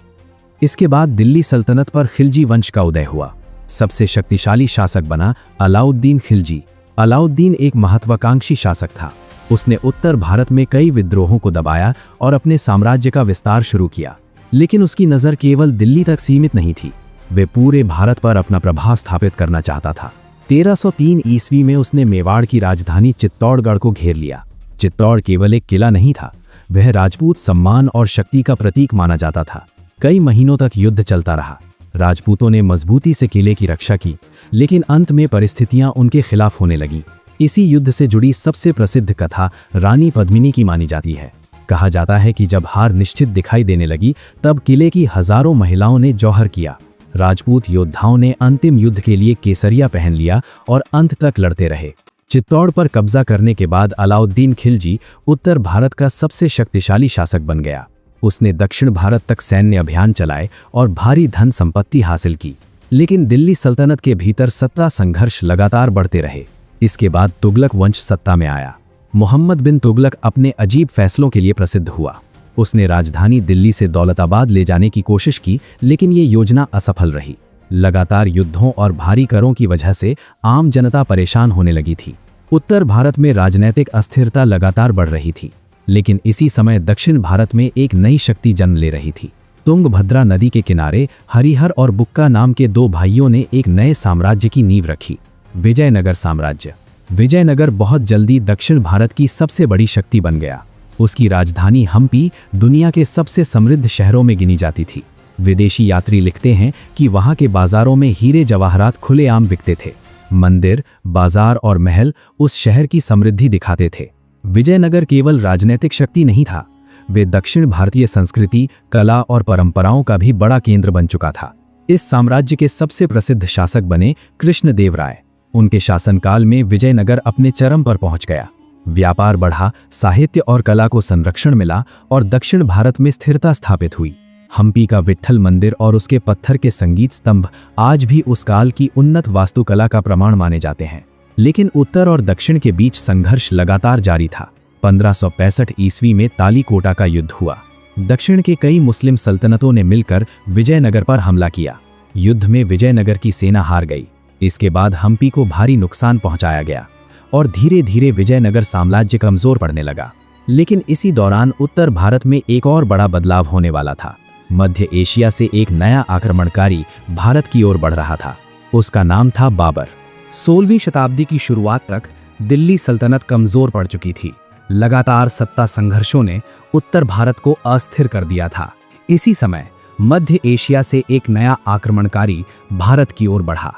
इसके बाद दिल्ली सल्तनत पर खिलजी वंश का उदय हुआ। सबसे शक्तिशाली शासक बना अलाउद्दीन खिलजी। अलाउद्दीन एक महत्वाकांक्षी शासक था। उसने उत्तर भारत में कई विद्रोहों को दबाया और अपने साम्राज्य का विस्तार शुरू किया, लेकिन उसकी नज़र केवल दिल्ली तक सीमित नहीं थी। वे पूरे भारत पर अपना प्रभाव स्थापित करना चाहता था। 1303 ईस्वी में उसने मेवाड़ की राजधानी चित्तौड़गढ़ को घेर लिया। चित्तौड़ केवल एक किला नहीं था, वह राजपूत सम्मान और शक्ति का प्रतीक माना जाता था। कई महीनों तक युद्ध चलता रहा। राजपूतों ने मजबूती से किले की रक्षा की, लेकिन अंत में परिस्थितियां उनके खिलाफ होने लगीं। इसी युद्ध से जुड़ी सबसे प्रसिद्ध कथा रानी पद्मिनी की मानी जाती है। कहा जाता है कि जब हार निश्चित दिखाई देने लगी, तब किले की हजारों महिलाओं ने जौहर किया। राजपूत योद्धाओं ने अंतिम युद्ध के लिए केसरिया पहन लिया और अंत तक लड़ते रहे। चित्तौड़ पर कब्जा करने के बाद अलाउद्दीन खिलजी उत्तर भारत का सबसे शक्तिशाली शासक बन गया। उसने दक्षिण भारत तक सैन्य अभियान चलाए और भारी धन संपत्ति हासिल की, लेकिन दिल्ली सल्तनत के भीतर सत्ता संघर्ष लगातार बढ़ते रहे। इसके बाद तुगलक वंश सत्ता में आया। मोहम्मद बिन तुगलक अपने अजीब फैसलों के लिए प्रसिद्ध हुआ। उसने राजधानी दिल्ली से दौलताबाद ले जाने की कोशिश की, लेकिन ये योजना असफल रही। लगातार युद्धों और भारी करों की वजह से आम जनता परेशान होने लगी थी। उत्तर भारत में राजनीतिक अस्थिरता लगातार बढ़ रही थी, लेकिन इसी समय दक्षिण भारत में एक नई शक्ति जन्म ले रही थी। तुंगभद्रा नदी के किनारे हरिहर और बुक्का नाम के दो भाइयों ने एक नए साम्राज्य की नींव रखी, विजयनगर साम्राज्य। विजयनगर बहुत जल्दी दक्षिण भारत की सबसे बड़ी शक्ति बन गया। उसकी राजधानी हम्पी दुनिया के सबसे समृद्ध शहरों में गिनी जाती थी। विदेशी यात्री लिखते हैं कि वहां के बाजारों में हीरे जवाहरात खुलेआम बिकते थे। मंदिर, बाजार और महल उस शहर की समृद्धि दिखाते थे। विजयनगर केवल राजनीतिक शक्ति नहीं था, वे दक्षिण भारतीय संस्कृति, कला और परंपराओं का भी बड़ा केंद्र बन चुका था। इस साम्राज्य के सबसे प्रसिद्ध शासक बने कृष्णदेवराय। उनके शासनकाल में विजयनगर अपने चरम पर पहुंच गया। व्यापार बढ़ा, साहित्य और कला को संरक्षण मिला और दक्षिण भारत में स्थिरता स्थापित हुई। हम्पी का विट्ठल मंदिर और उसके पत्थर के संगीत स्तंभ आज भी उस काल की उन्नत वास्तुकला का प्रमाण माने जाते हैं। लेकिन उत्तर और दक्षिण के बीच संघर्ष लगातार जारी था। 1565 ईस्वी में तालीकोटा का युद्ध हुआ। दक्षिण के कई मुस्लिम सल्तनतों ने मिलकर विजयनगर पर हमला किया। युद्ध में विजयनगर की सेना हार गई। इसके बाद हम्पी को भारी नुकसान पहुंचाया गया और धीरे धीरे विजयनगर साम्राज्य कमजोर पड़ने लगा। लेकिन इसी दौरान उत्तर भारत में एक और बड़ा बदलाव होने वाला था। मध्य एशिया से एक नया आक्रमणकारी भारत की ओर बढ़ रहा था। उसका नाम था बाबर। 16वीं शताब्दी की शुरुआत तक दिल्ली सल्तनत कमजोर पड़ चुकी थी। लगातार सत्ता संघर्षों ने उत्तर भारत को अस्थिर कर दिया था। इसी समय मध्य एशिया से एक नया आक्रमणकारी भारत की ओर बढ़ा,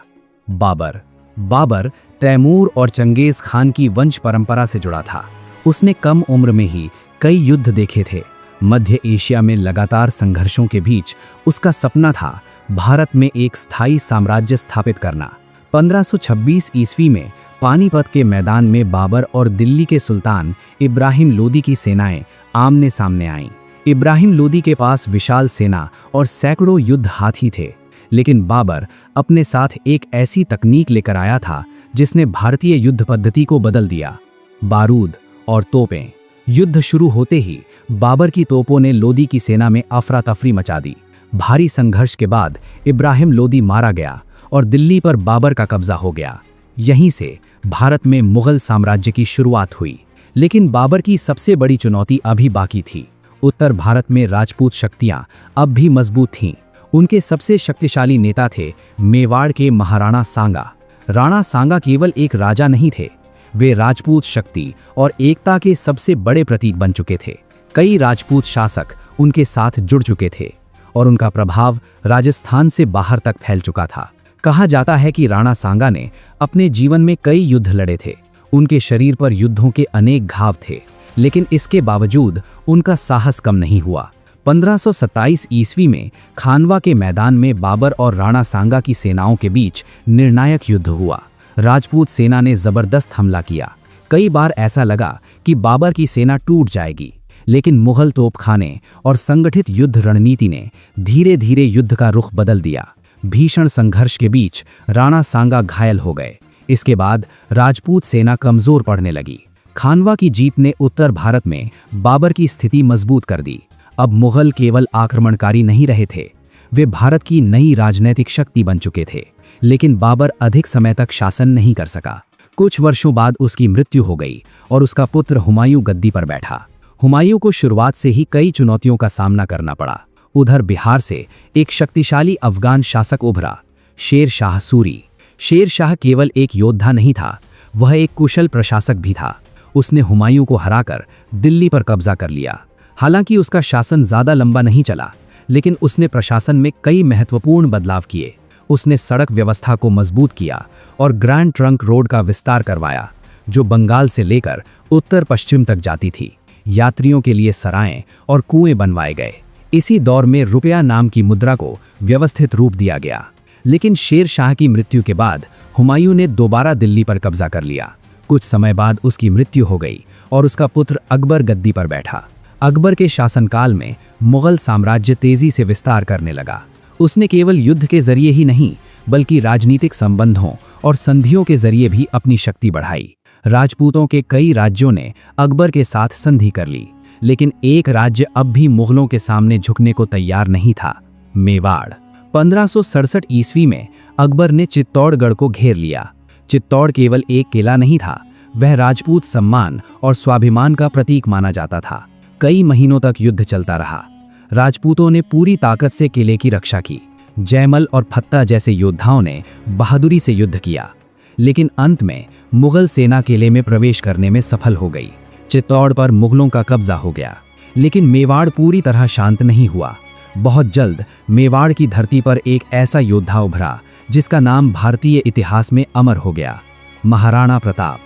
बाबर तैमूर और चंगेज खान की वंश परंपरा से जुड़ा था। उसने कम उम्र में ही कई युद्ध देखे थे। मध्य एशिया में लगातार संघर्षों के बीच उसका सपना था भारत में एक स्थायी साम्राज्य स्थापित करना। 1526 ईस्वी में पानीपत के मैदान में बाबर और दिल्ली के सुल्तान इब्राहिम लोदी की सेनाएं आमने सामने आईं। इब्राहिम लोदी के पास विशाल सेना और सैकड़ों युद्ध हाथी थे, लेकिन बाबर अपने साथ एक ऐसी तकनीक लेकर आया था जिसने भारतीय युद्ध पद्धति को बदल दिया, बारूद और तोपें। युद्ध शुरू होते ही बाबर की तोपों ने लोदी की सेना में अफरा तफरी मचा दी। भारी संघर्ष के बाद इब्राहिम लोदी मारा गया और दिल्ली पर बाबर का कब्जा हो गया। यहीं से भारत में मुगल साम्राज्य की शुरुआत हुई। लेकिन बाबर की सबसे बड़ी चुनौती अभी बाकी थी। उत्तर भारत में राजपूत शक्तियां अब भी मजबूत थीं। उनके सबसे शक्तिशाली नेता थे मेवाड़ के महाराणा सांगा। राणा सांगा केवल एक राजा नहीं थे, वे राजपूत शक्ति और एकता के सबसे बड़े प्रतीक बन चुके थे। कई राजपूत शासक उनके साथ जुड़ चुके थे और उनका प्रभाव राजस्थान से बाहर तक फैल चुका था। कहा जाता है कि राणा सांगा ने अपने जीवन में कई युद्ध लड़े थे। उनके शरीर पर युद्धों के अनेक घाव थे, लेकिन इसके बावजूद उनका साहस कम नहीं हुआ। 1527 ईस्वी में खानवा के मैदान में बाबर और राणा सांगा की सेनाओं के बीच निर्णायक युद्ध हुआ। राजपूत सेना ने जबरदस्त हमला किया। कई बार ऐसा लगा कि बाबर की सेना टूट जाएगी, लेकिन मुगल तोपखाने और संगठित युद्ध रणनीति ने धीरे धीरे युद्ध का रुख बदल दिया। भीषण संघर्ष के बीच राणा सांगा घायल हो गए। इसके बाद राजपूत सेना कमजोर पड़ने लगी। खानवा की जीत ने उत्तर भारत में बाबर की स्थिति मजबूत कर दी। अब मुगल केवल आक्रमणकारी नहीं रहे थे, वे भारत की नई राजनैतिक शक्ति बन चुके थे। लेकिन बाबर अधिक समय तक शासन नहीं कर सका। कुछ वर्षों बाद उसकी मृत्यु हो गई और उसका पुत्र हुमायूं गद्दी पर बैठा। हुमायूं को शुरुआत से ही कई चुनौतियों का सामना करना पड़ा। उधर बिहार से एक शक्तिशाली अफगान शासक उभरा, शेर शाह सूरी। शेर शाह केवल एक योद्धा नहीं था, वह एक कुशल प्रशासक भी था। उसने हुमायूं को हराकर दिल्ली पर कब्जा कर लिया। हालांकि उसका शासन ज्यादा लंबा नहीं चला, लेकिन उसने प्रशासन में कई महत्वपूर्ण बदलाव किए। उसने सड़क व्यवस्था को मजबूत किया और ग्रैंड ट्रंक रोड का विस्तार करवाया, जो बंगाल से लेकर उत्तर पश्चिम तक जाती थी। यात्रियों के लिए सराएं और कुएं बनवाए गए। इसी दौर में रुपया नाम की मुद्रा को व्यवस्थित रूप दिया गया। लेकिन शेर शाह की मृत्यु के बाद हुमायूं ने दोबारा दिल्ली पर कब्जा कर लिया। कुछ समय बाद उसकी मृत्यु हो गई और उसका पुत्र अकबर गद्दी पर बैठा। अकबर के शासनकाल में मुगल साम्राज्य तेजी से विस्तार करने लगा। उसने केवल युद्ध के जरिए ही नहीं, बल्कि राजनीतिक संबंधों और संधियों के जरिए भी अपनी शक्ति बढ़ाई। राजपूतों के कई राज्यों ने अकबर के साथ संधि कर ली, लेकिन एक राज्य अब भी मुगलों के सामने झुकने को तैयार नहीं था, मेवाड़। 1567 ईस्वी में अकबर ने चित्तौड़गढ़ को घेर लिया। चित्तौड़ केवल एक किला नहीं था, वह राजपूत सम्मान और स्वाभिमान का प्रतीक माना जाता था। कई महीनों तक युद्ध चलता रहा। राजपूतों ने पूरी ताकत से किले की रक्षा की। जयमल और फत्ता जैसे योद्धाओं ने बहादुरी से युद्ध किया, लेकिन अंत में मुगल सेना किले में प्रवेश करने में सफल हो गई। चित्तौड़ पर मुगलों का कब्जा हो गया, लेकिन मेवाड़ पूरी तरह शांत नहीं हुआ। बहुत जल्द मेवाड़ की धरती पर एक ऐसा योद्धा उभरा जिसका नाम भारतीय इतिहास में अमर हो गया, महाराणा प्रताप।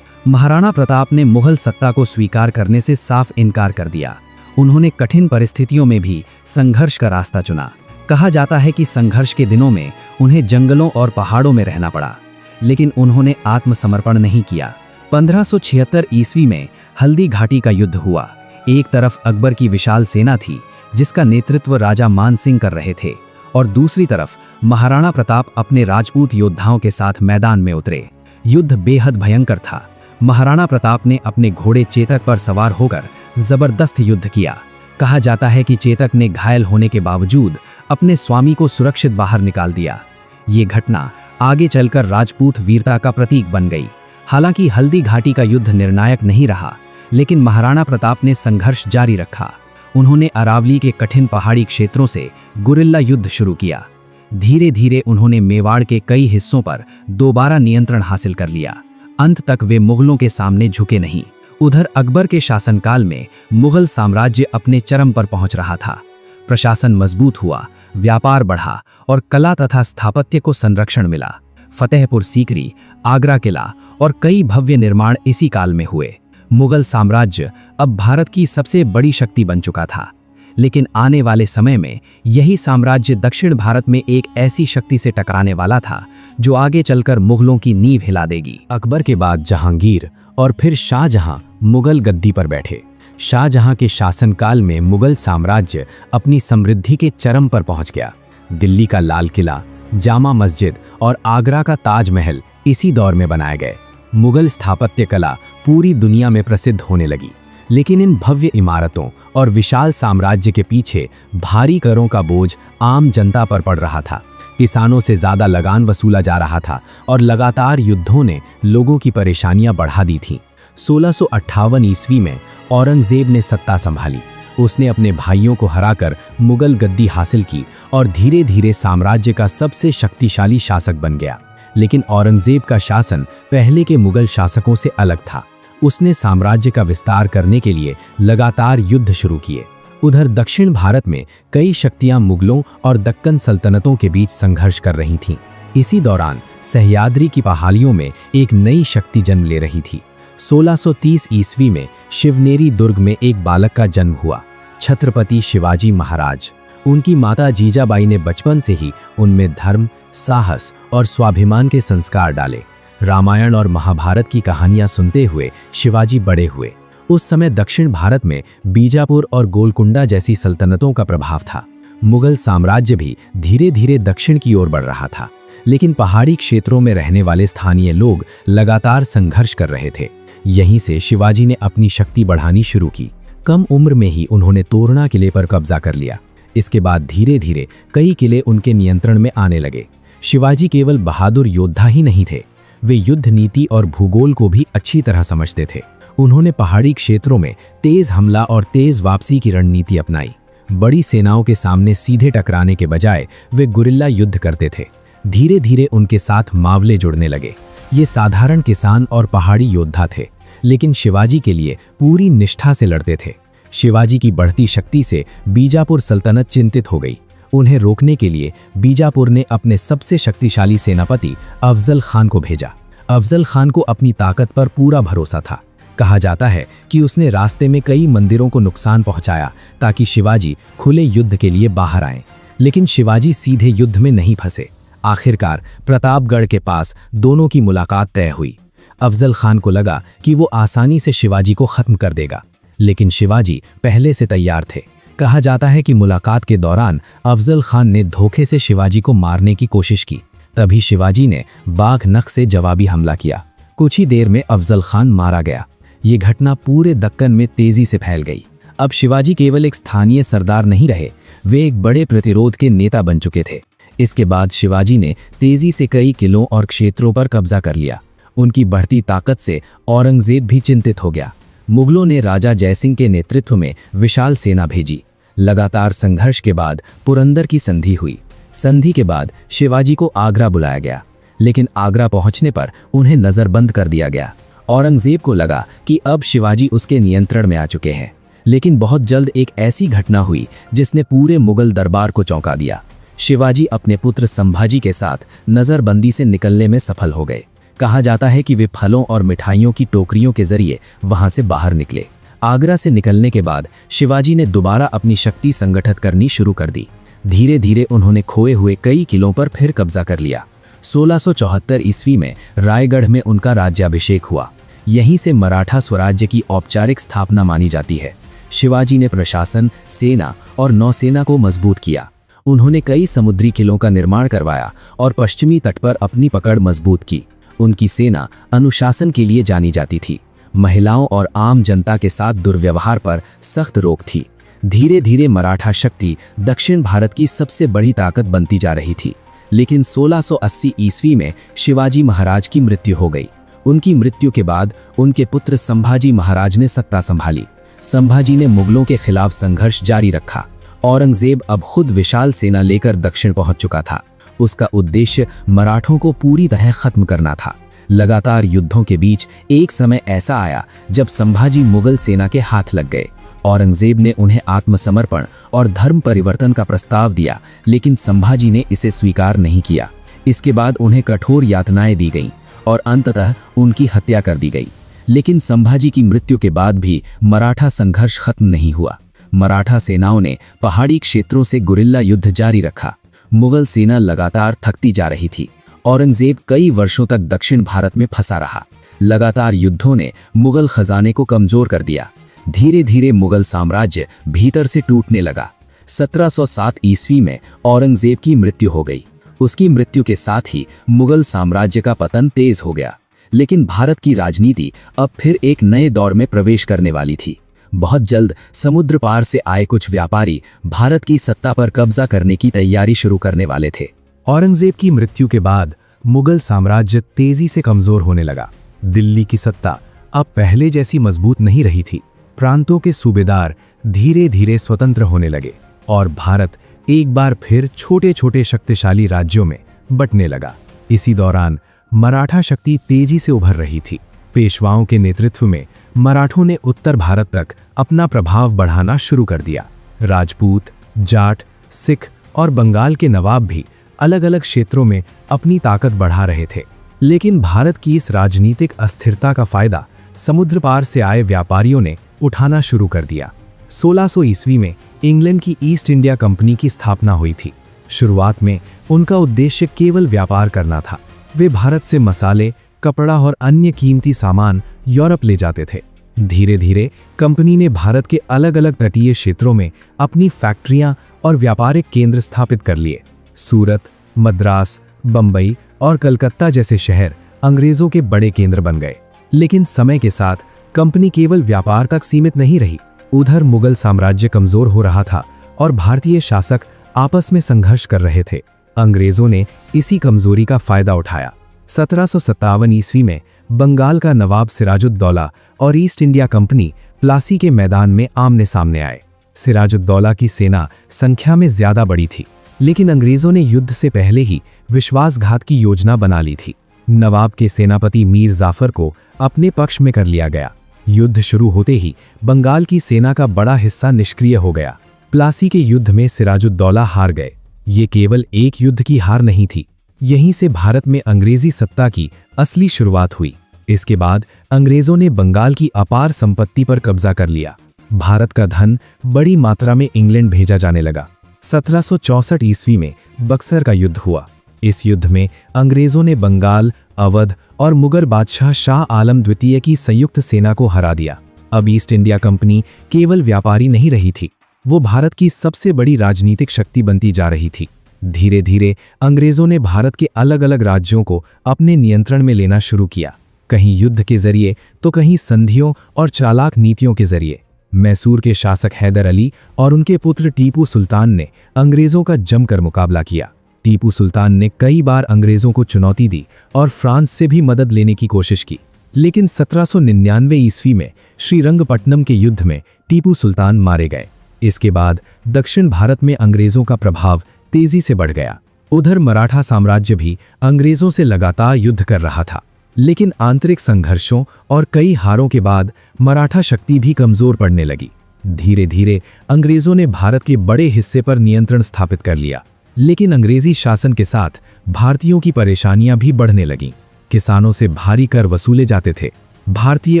महाराणा प्रताप ने मुगल सत्ता को स्वीकार करने से साफ इनकार कर दिया। उन्होंने कठिन परिस्थितियों में भी संघर्ष का रास्ता चुना। कहा जाता है कि संघर्ष के दिनों में उन्हें जंगलों और पहाड़ों में रहना पड़ा, लेकिन उन्होंने आत्मसमर्पण नहीं किया। 1576 ईस्वी में हल्दी घाटी का युद्ध हुआ। एक तरफ अकबर की विशाल सेना थी जिसका नेतृत्व राजा मान सिंह कर रहे थे, और दूसरी तरफ महाराणा प्रताप अपने राजपूत योद्धाओं के साथ मैदान में उतरे। युद्ध बेहद भयंकर था। महाराणा प्रताप ने अपने घोड़े चेतक पर सवार होकर जबरदस्त युद्ध किया। कहा जाता है कि चेतक ने घायल होने के बावजूद अपने स्वामी को सुरक्षित बाहर निकाल दिया। ये घटना आगे चलकर राजपूत वीरता का प्रतीक बन गई। हालांकि हल्दी घाटी का युद्ध निर्णायक नहीं रहा, लेकिन महाराणा प्रताप ने संघर्ष जारी रखा। उन्होंने अरावली के कठिन पहाड़ी क्षेत्रों से गुरिल्ला युद्ध शुरू किया। धीरे धीरे उन्होंने मेवाड़ के कई हिस्सों पर दोबारा नियंत्रण हासिल कर लिया। अंत तक वे मुगलों के सामने झुके नहीं। उधर अकबर के शासनकाल में मुगल साम्राज्य अपने चरम पर पहुंच रहा था। प्रशासन मजबूत हुआ, व्यापार बढ़ा और कला तथा स्थापत्य को संरक्षण मिला। फतेहपुर सीकरी, आगरा किला और कई भव्य निर्माण इसी काल में हुए। मुगल साम्राज्य अब भारत की सबसे बड़ी शक्ति बन चुका था। लेकिन आने वाले समय में यही साम्राज्य दक्षिण भारत में एक ऐसी शक्ति से टकराने वाला था जो आगे चलकर मुगलों की नींव हिला देगी। अकबर के बाद जहांगीर और फिर शाहजहां मुगल गद्दी पर बैठे। शाहजहां के शासनकाल में मुगल साम्राज्य अपनी समृद्धि के चरम पर पहुंच गया। दिल्ली का लाल किला, जामा मस्जिद और आगरा का ताजमहल इसी दौर में बनाए गए। मुगल स्थापत्य कला पूरी दुनिया में प्रसिद्ध होने लगी। लेकिन इन भव्य इमारतों और विशाल साम्राज्य के पीछे भारी करों का बोझ आम जनता पर पड़ रहा था। किसानों से ज्यादा लगान वसूला जा रहा था और लगातार युद्धों ने लोगों की परेशानियां बढ़ा दी थीं। 1658 ईस्वी में औरंगजेब ने सत्ता संभाली। उसने अपने भाइयों को हराकर मुगल गद्दी हासिल की और धीरे धीरे साम्राज्य का सबसे शक्तिशाली शासक बन गया। लेकिन औरंगजेब का शासन पहले के मुगल शासकों से अलग था। उसने साम्राज्य का विस्तार करने के लिए लगातार युद्ध शुरू किए। उधर दक्षिण भारत में कई शक्तियां मुगलों और दक्कन सल्तनतों के बीच संघर्ष कर रही थीं। इसी दौरान सह्याद्री की पहाड़ियों में एक नई शक्ति जन्म ले रही थी। 1630 ईस्वी में शिवनेरी दुर्ग में एक बालक का जन्म हुआ, छत्रपति शिवाजी महाराज। उनकी माता जीजाबाई ने बचपन से ही उनमें धर्म, साहस और स्वाभिमान के संस्कार डाले। रामायण और महाभारत की कहानियां सुनते हुए शिवाजी बड़े हुए। उस समय दक्षिण भारत में बीजापुर और गोलकुंडा जैसी सल्तनतों का प्रभाव था। मुगल साम्राज्य भी धीरे धीरे दक्षिण की ओर बढ़ रहा था, लेकिन पहाड़ी क्षेत्रों में रहने वाले स्थानीय लोग लगातार संघर्ष कर रहे थे। यहीं से शिवाजी ने अपनी शक्ति बढ़ानी शुरू की। कम उम्र में ही उन्होंने तोरणा किले पर कब्जा कर लिया। इसके बाद धीरे धीरे कई किले उनके नियंत्रण में आने लगे। शिवाजी केवल बहादुर योद्धा ही नहीं थे, वे युद्ध नीति और भूगोल को भी अच्छी तरह समझते थे। उन्होंने पहाड़ी क्षेत्रों में तेज हमला और तेज वापसी की रणनीति अपनाई। बड़ी सेनाओं के सामने सीधे टकराने के बजाय वे गुरिल्ला युद्ध करते थे। धीरे धीरे उनके साथ मावले जुड़ने लगे। ये साधारण किसान और पहाड़ी योद्धा थे, लेकिन शिवाजी के लिए पूरी निष्ठा से लड़ते थे। शिवाजी की बढ़ती शक्ति से बीजापुर सल्तनत चिंतित हो गई। उन्हें रोकने के लिए बीजापुर ने अपने सबसे शक्तिशाली सेनापति अफजल खान को भेजा। अफजल खान को अपनी ताकत पर पूरा भरोसा था। कहा जाता है कि उसने रास्ते में कई मंदिरों को नुकसान पहुंचाया ताकि शिवाजी खुले युद्ध के लिए बाहर आएं। लेकिन शिवाजी सीधे युद्ध में नहीं फंसे। आखिरकार प्रतापगढ़ के पास दोनों की मुलाकात तय हुई। अफजल खान को लगा कि वो आसानी से शिवाजी को खत्म कर देगा, लेकिन शिवाजी पहले से तैयार थे। कहा जाता है कि मुलाकात के दौरान अफजल खान ने धोखे से शिवाजी को मारने की कोशिश की। तभी शिवाजी ने बाघ नख से जवाबी हमला किया। कुछ ही देर में अफजल खान मारा गया। ये घटना पूरे दक्कन में तेजी से फैल गई। अब शिवाजी केवल एक स्थानीय सरदार नहीं रहे, वे एक बड़े प्रतिरोध के नेता बन चुके थे। इसके बाद शिवाजी ने तेजी से कई किलों और क्षेत्रों पर कब्जा कर लिया। उनकी बढ़ती ताकत से औरंगजेब भी चिंतित हो गया। मुगलों ने राजा जयसिंह के नेतृत्व में विशाल सेना भेजी। लगातार संघर्ष के बाद पुरंदर की संधि हुई। संधि के बाद शिवाजी को आगरा बुलाया गया, लेकिन आगरा पहुंचने पर उन्हें नजरबंद कर दिया गया। औरंगजेब को लगा कि अब शिवाजी उसके नियंत्रण में आ चुके हैं, लेकिन बहुत जल्द एक ऐसी घटना हुई जिसने पूरे मुगल दरबार को चौंका दिया। शिवाजी अपने पुत्र संभाजी के साथ नजरबंदी से निकलने में सफल हो गए। कहा जाता है कि वे फलों और मिठाइयों की टोकरियों के जरिए वहां से बाहर निकले। आगरा से निकलने के बाद शिवाजी ने दोबारा अपनी शक्ति संगठित करनी शुरू कर दी। धीरे धीरे उन्होंने खोए हुए कई किलों पर फिर कब्जा कर लिया। 1674 ईस्वी में रायगढ़ में उनका राज्याभिषेक हुआ। यहीं से मराठा स्वराज्य की औपचारिक स्थापना मानी जाती है। शिवाजी ने प्रशासन, सेना और नौसेना को मजबूत किया। उन्होंने कई समुद्री किलों का निर्माण करवाया और पश्चिमी तट पर अपनी पकड़ मजबूत की। उनकी सेना अनुशासन के लिए जानी जाती थी। महिलाओं और आम जनता के साथ दुर्व्यवहार पर सख्त रोक थी। धीरे धीरे मराठा शक्ति दक्षिण भारत की सबसे बड़ी ताकत बनती जा रही थी। लेकिन 1680 ईस्वी में शिवाजी महाराज की मृत्यु हो गई। उनकी मृत्यु के बाद उनके पुत्र संभाजी महाराज ने सत्ता संभाली। संभाजी ने मुगलों के खिलाफ संघर्ष जारी रखा। औरंगजेब अब खुद विशाल सेना लेकर दक्षिण पहुंच चुका था। उसका उद्देश्य मराठों को पूरी तरह खत्म करना था। लगातार युद्धों के बीच एक समय ऐसा आया जब संभाजी मुगल सेना के हाथ लग गए। औरंगजेब ने उन्हें आत्मसमर्पण और धर्म परिवर्तन का प्रस्ताव दिया, लेकिन संभाजी ने इसे स्वीकार नहीं किया। इसके बाद उन्हें कठोर यातनाएं दी गईं और अंततः उनकी हत्या कर दी गई। लेकिन संभाजी की मृत्यु के बाद भी मराठा संघर्ष खत्म नहीं हुआ। मराठा सेनाओं ने पहाड़ी क्षेत्रों से गुरिल्ला युद्ध जारी रखा। मुगल सेना लगातार थकती जा रही थी। औरंगजेब कई वर्षों तक दक्षिण भारत में फंसा रहा। लगातार युद्धों ने मुगल खजाने को कमजोर कर दिया। धीरे धीरे मुगल साम्राज्य भीतर से टूटने लगा। 1707 ईस्वी में औरंगजेब की मृत्यु हो गई। उसकी मृत्यु के साथ ही मुगल साम्राज्य का पतन तेज हो गया। लेकिन भारत की राजनीति अब फिर एक नए दौर में प्रवेश करने वाली थी। बहुत जल्द समुद्र पार से आए कुछ व्यापारी भारत की सत्ता पर कब्जा करने की तैयारी शुरू करने वाले थे। औरंगजेब की मृत्यु के बाद मुगल साम्राज्य तेजी से कमजोर होने लगा। दिल्ली की सत्ता अब पहले जैसी मजबूत नहीं रही थी। प्रांतों के सूबेदार धीरे धीरे स्वतंत्र होने लगे और भारत एक बार फिर छोटे छोटे शक्तिशाली राज्यों में बंटने लगा। इसी दौरान मराठा शक्ति तेजी से उभर रही थी। पेशवाओं के नेतृत्व में मराठों ने उत्तर भारत तक अपना प्रभाव बढ़ाना शुरू कर दिया। राजपूत, जाट, सिख और बंगाल के नवाब भी अलग अलग क्षेत्रों में अपनी ताकत बढ़ा रहे थे। लेकिन भारत की इस राजनीतिक अस्थिरता का फायदा समुद्र पार से आए व्यापारियों ने उठाना शुरू कर दिया। 1600 ईस्वी में इंग्लैंड की ईस्ट इंडिया कंपनी की स्थापना हुई थी। शुरुआत में उनका उद्देश्य केवल व्यापार करना था। वे भारत से मसाले, कपड़ा और अन्य कीमती सामान यूरोप ले जाते थे। धीरे धीरे कंपनी ने भारत के अलग अलग तटीय क्षेत्रों में अपनी फैक्ट्रियां और व्यापारिक केंद्र स्थापित कर लिए। सूरत, मद्रास, बंबई और कलकत्ता जैसे शहर अंग्रेजों के बड़े केंद्र बन गए। लेकिन समय के साथ कंपनी केवल व्यापार तक सीमित नहीं रही। उधर मुगल साम्राज्य कमजोर हो रहा था और भारतीय शासक आपस में संघर्ष कर रहे थे। अंग्रेजों ने इसी कमजोरी का फायदा उठाया। 1757 ईस्वी में बंगाल का नवाब सिराजुद्दौला और ईस्ट इंडिया कंपनी प्लासी के मैदान में आमने सामने आए। सिराजुद्दौला की सेना संख्या में ज्यादा बड़ी थी, लेकिन अंग्रेजों ने युद्ध से पहले ही विश्वासघात की योजना बना ली थी। नवाब के सेनापति मीर जाफर को अपने पक्ष में कर लिया गया। युद्ध शुरू होते ही बंगाल की सेना का बड़ा हिस्सा निष्क्रिय हो गया। प्लासी के युद्ध में सिराजुद्दौला हार गए। ये केवल एक युद्ध की हार नहीं थी, यहीं से भारत में अंग्रेजी सत्ता की असली शुरुआत हुई। इसके बाद अंग्रेजों ने बंगाल की अपार संपत्ति पर कब्जा कर लिया। भारत का धन बड़ी मात्रा में इंग्लैंड भेजा जाने लगा। 1764 ईस्वी में बक्सर का युद्ध हुआ। इस युद्ध में अंग्रेजों ने बंगाल, अवध और मुगल बादशाह शाह आलम द्वितीय की संयुक्त सेना को हरा दिया। अब ईस्ट इंडिया कंपनी केवल व्यापारी नहीं रही थी, वो भारत की सबसे बड़ी राजनीतिक शक्ति बनती जा रही थी। धीरे धीरे अंग्रेजों ने भारत के अलग अलग राज्यों को अपने नियंत्रण में लेना शुरू किया, कहीं युद्ध के जरिए तो कहीं संधियों और चालाक नीतियों के जरिए। मैसूर के शासक हैदर अली और उनके पुत्र टीपू सुल्तान ने अंग्रेजों का जमकर मुकाबला किया। टीपू सुल्तान ने कई बार अंग्रेजों को चुनौती दी और फ्रांस से भी मदद लेने की कोशिश की, लेकिन 1799 ईस्वी में श्रीरंगपट्टनम के युद्ध में टीपू सुल्तान मारे गए। इसके बाद दक्षिण भारत में अंग्रेजों का प्रभाव तेजी से बढ़ गया। उधर मराठा साम्राज्य भी अंग्रेजों से लगातार युद्ध कर रहा था, लेकिन आंतरिक संघर्षों और कई हारों के बाद मराठा शक्ति भी कमजोर पड़ने लगी। धीरे धीरे अंग्रेजों ने भारत के बड़े हिस्से पर नियंत्रण स्थापित कर लिया, लेकिन अंग्रेजी शासन के साथ भारतीयों की परेशानियां भी बढ़ने लगीं। किसानों से भारी कर वसूले जाते थे। भारतीय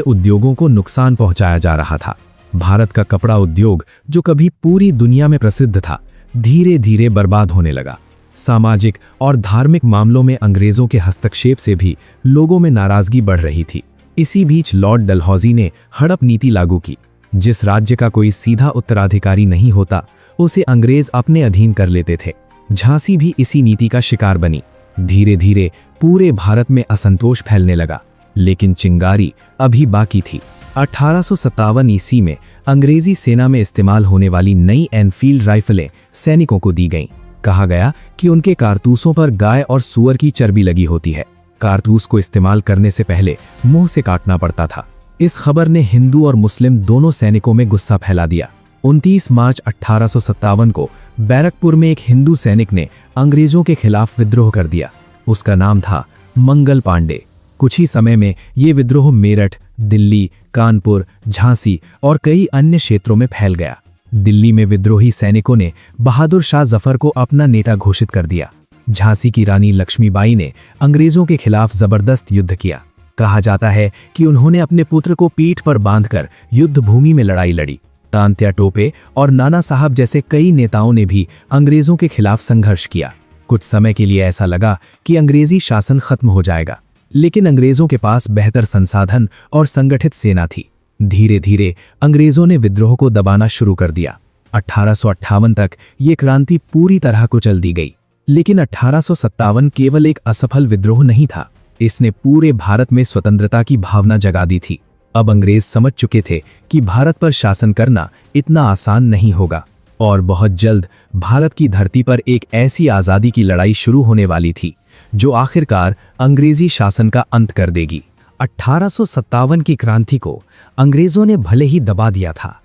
उद्योगों को नुकसान पहुंचाया जा रहा था। भारत का कपड़ा उद्योग, जो कभी पूरी दुनिया में प्रसिद्ध था, धीरे धीरे बर्बाद होने लगा। सामाजिक और धार्मिक मामलों में अंग्रेजों के हस्तक्षेप से भी लोगों में नाराजगी बढ़ रही थी। इसी बीच लॉर्ड डलहौजी ने हड़प नीति लागू की। जिस राज्य का कोई सीधा उत्तराधिकारी नहीं होता, उसे अंग्रेज अपने अधीन कर लेते थे। झांसी भी इसी नीति का शिकार बनी। धीरे धीरे पूरे भारत में असंतोष फैलने लगा, लेकिन चिंगारी अभी बाकी थी। 1857 ईस्वी में अंग्रेजी सेना में इस्तेमाल होने वाली नई एनफील्ड राइफलें सैनिकों को दी गईं। कहा गया कि उनके कारतूसों पर गाय और सूअर की चर्बी लगी होती है। कारतूस को इस्तेमाल करने से पहले मुंह से काटना पड़ता था। इस खबर ने हिंदू और मुस्लिम दोनों सैनिकों में गुस्सा फैला दिया। 29 मार्च 1857 को बैरकपुर में एक हिंदू सैनिक ने अंग्रेजों के खिलाफ विद्रोह कर दिया। उसका नाम था मंगल पांडे। कुछ ही समय में ये विद्रोह मेरठ, दिल्ली, कानपुर, झांसी और कई अन्य क्षेत्रों में फैल गया। दिल्ली में विद्रोही सैनिकों ने बहादुर शाह जफर को अपना नेता घोषित कर दिया। झांसी की रानी लक्ष्मीबाई ने अंग्रेजों के खिलाफ जबरदस्त युद्ध किया। कहा जाता है कि उन्होंने अपने पुत्र को पीठ पर बांधकर युद्ध भूमि में लड़ाई लड़ी। तांत्या टोपे और नाना साहब जैसे कई नेताओं ने भी अंग्रेजों के खिलाफ संघर्ष किया। कुछ समय के लिए ऐसा लगा कि अंग्रेजी शासन खत्म हो जाएगा, लेकिन अंग्रेजों के पास बेहतर संसाधन और संगठित सेना थी। धीरे धीरे अंग्रेजों ने विद्रोह को दबाना शुरू कर दिया। 1858 तक ये क्रांति पूरी तरह कुचल दी गई, लेकिन 1857 केवल एक असफल विद्रोह नहीं था। इसने पूरे भारत में स्वतंत्रता की भावना जगा दी थी। अब अंग्रेज समझ चुके थे कि भारत पर शासन करना इतना आसान नहीं होगा और बहुत जल्द भारत की धरती पर एक ऐसी आज़ादी की लड़ाई शुरू होने वाली थी जो आखिरकार अंग्रेजी शासन का अंत कर देगी। 1857 की क्रांति को अंग्रेजों ने भले ही दबा दिया था,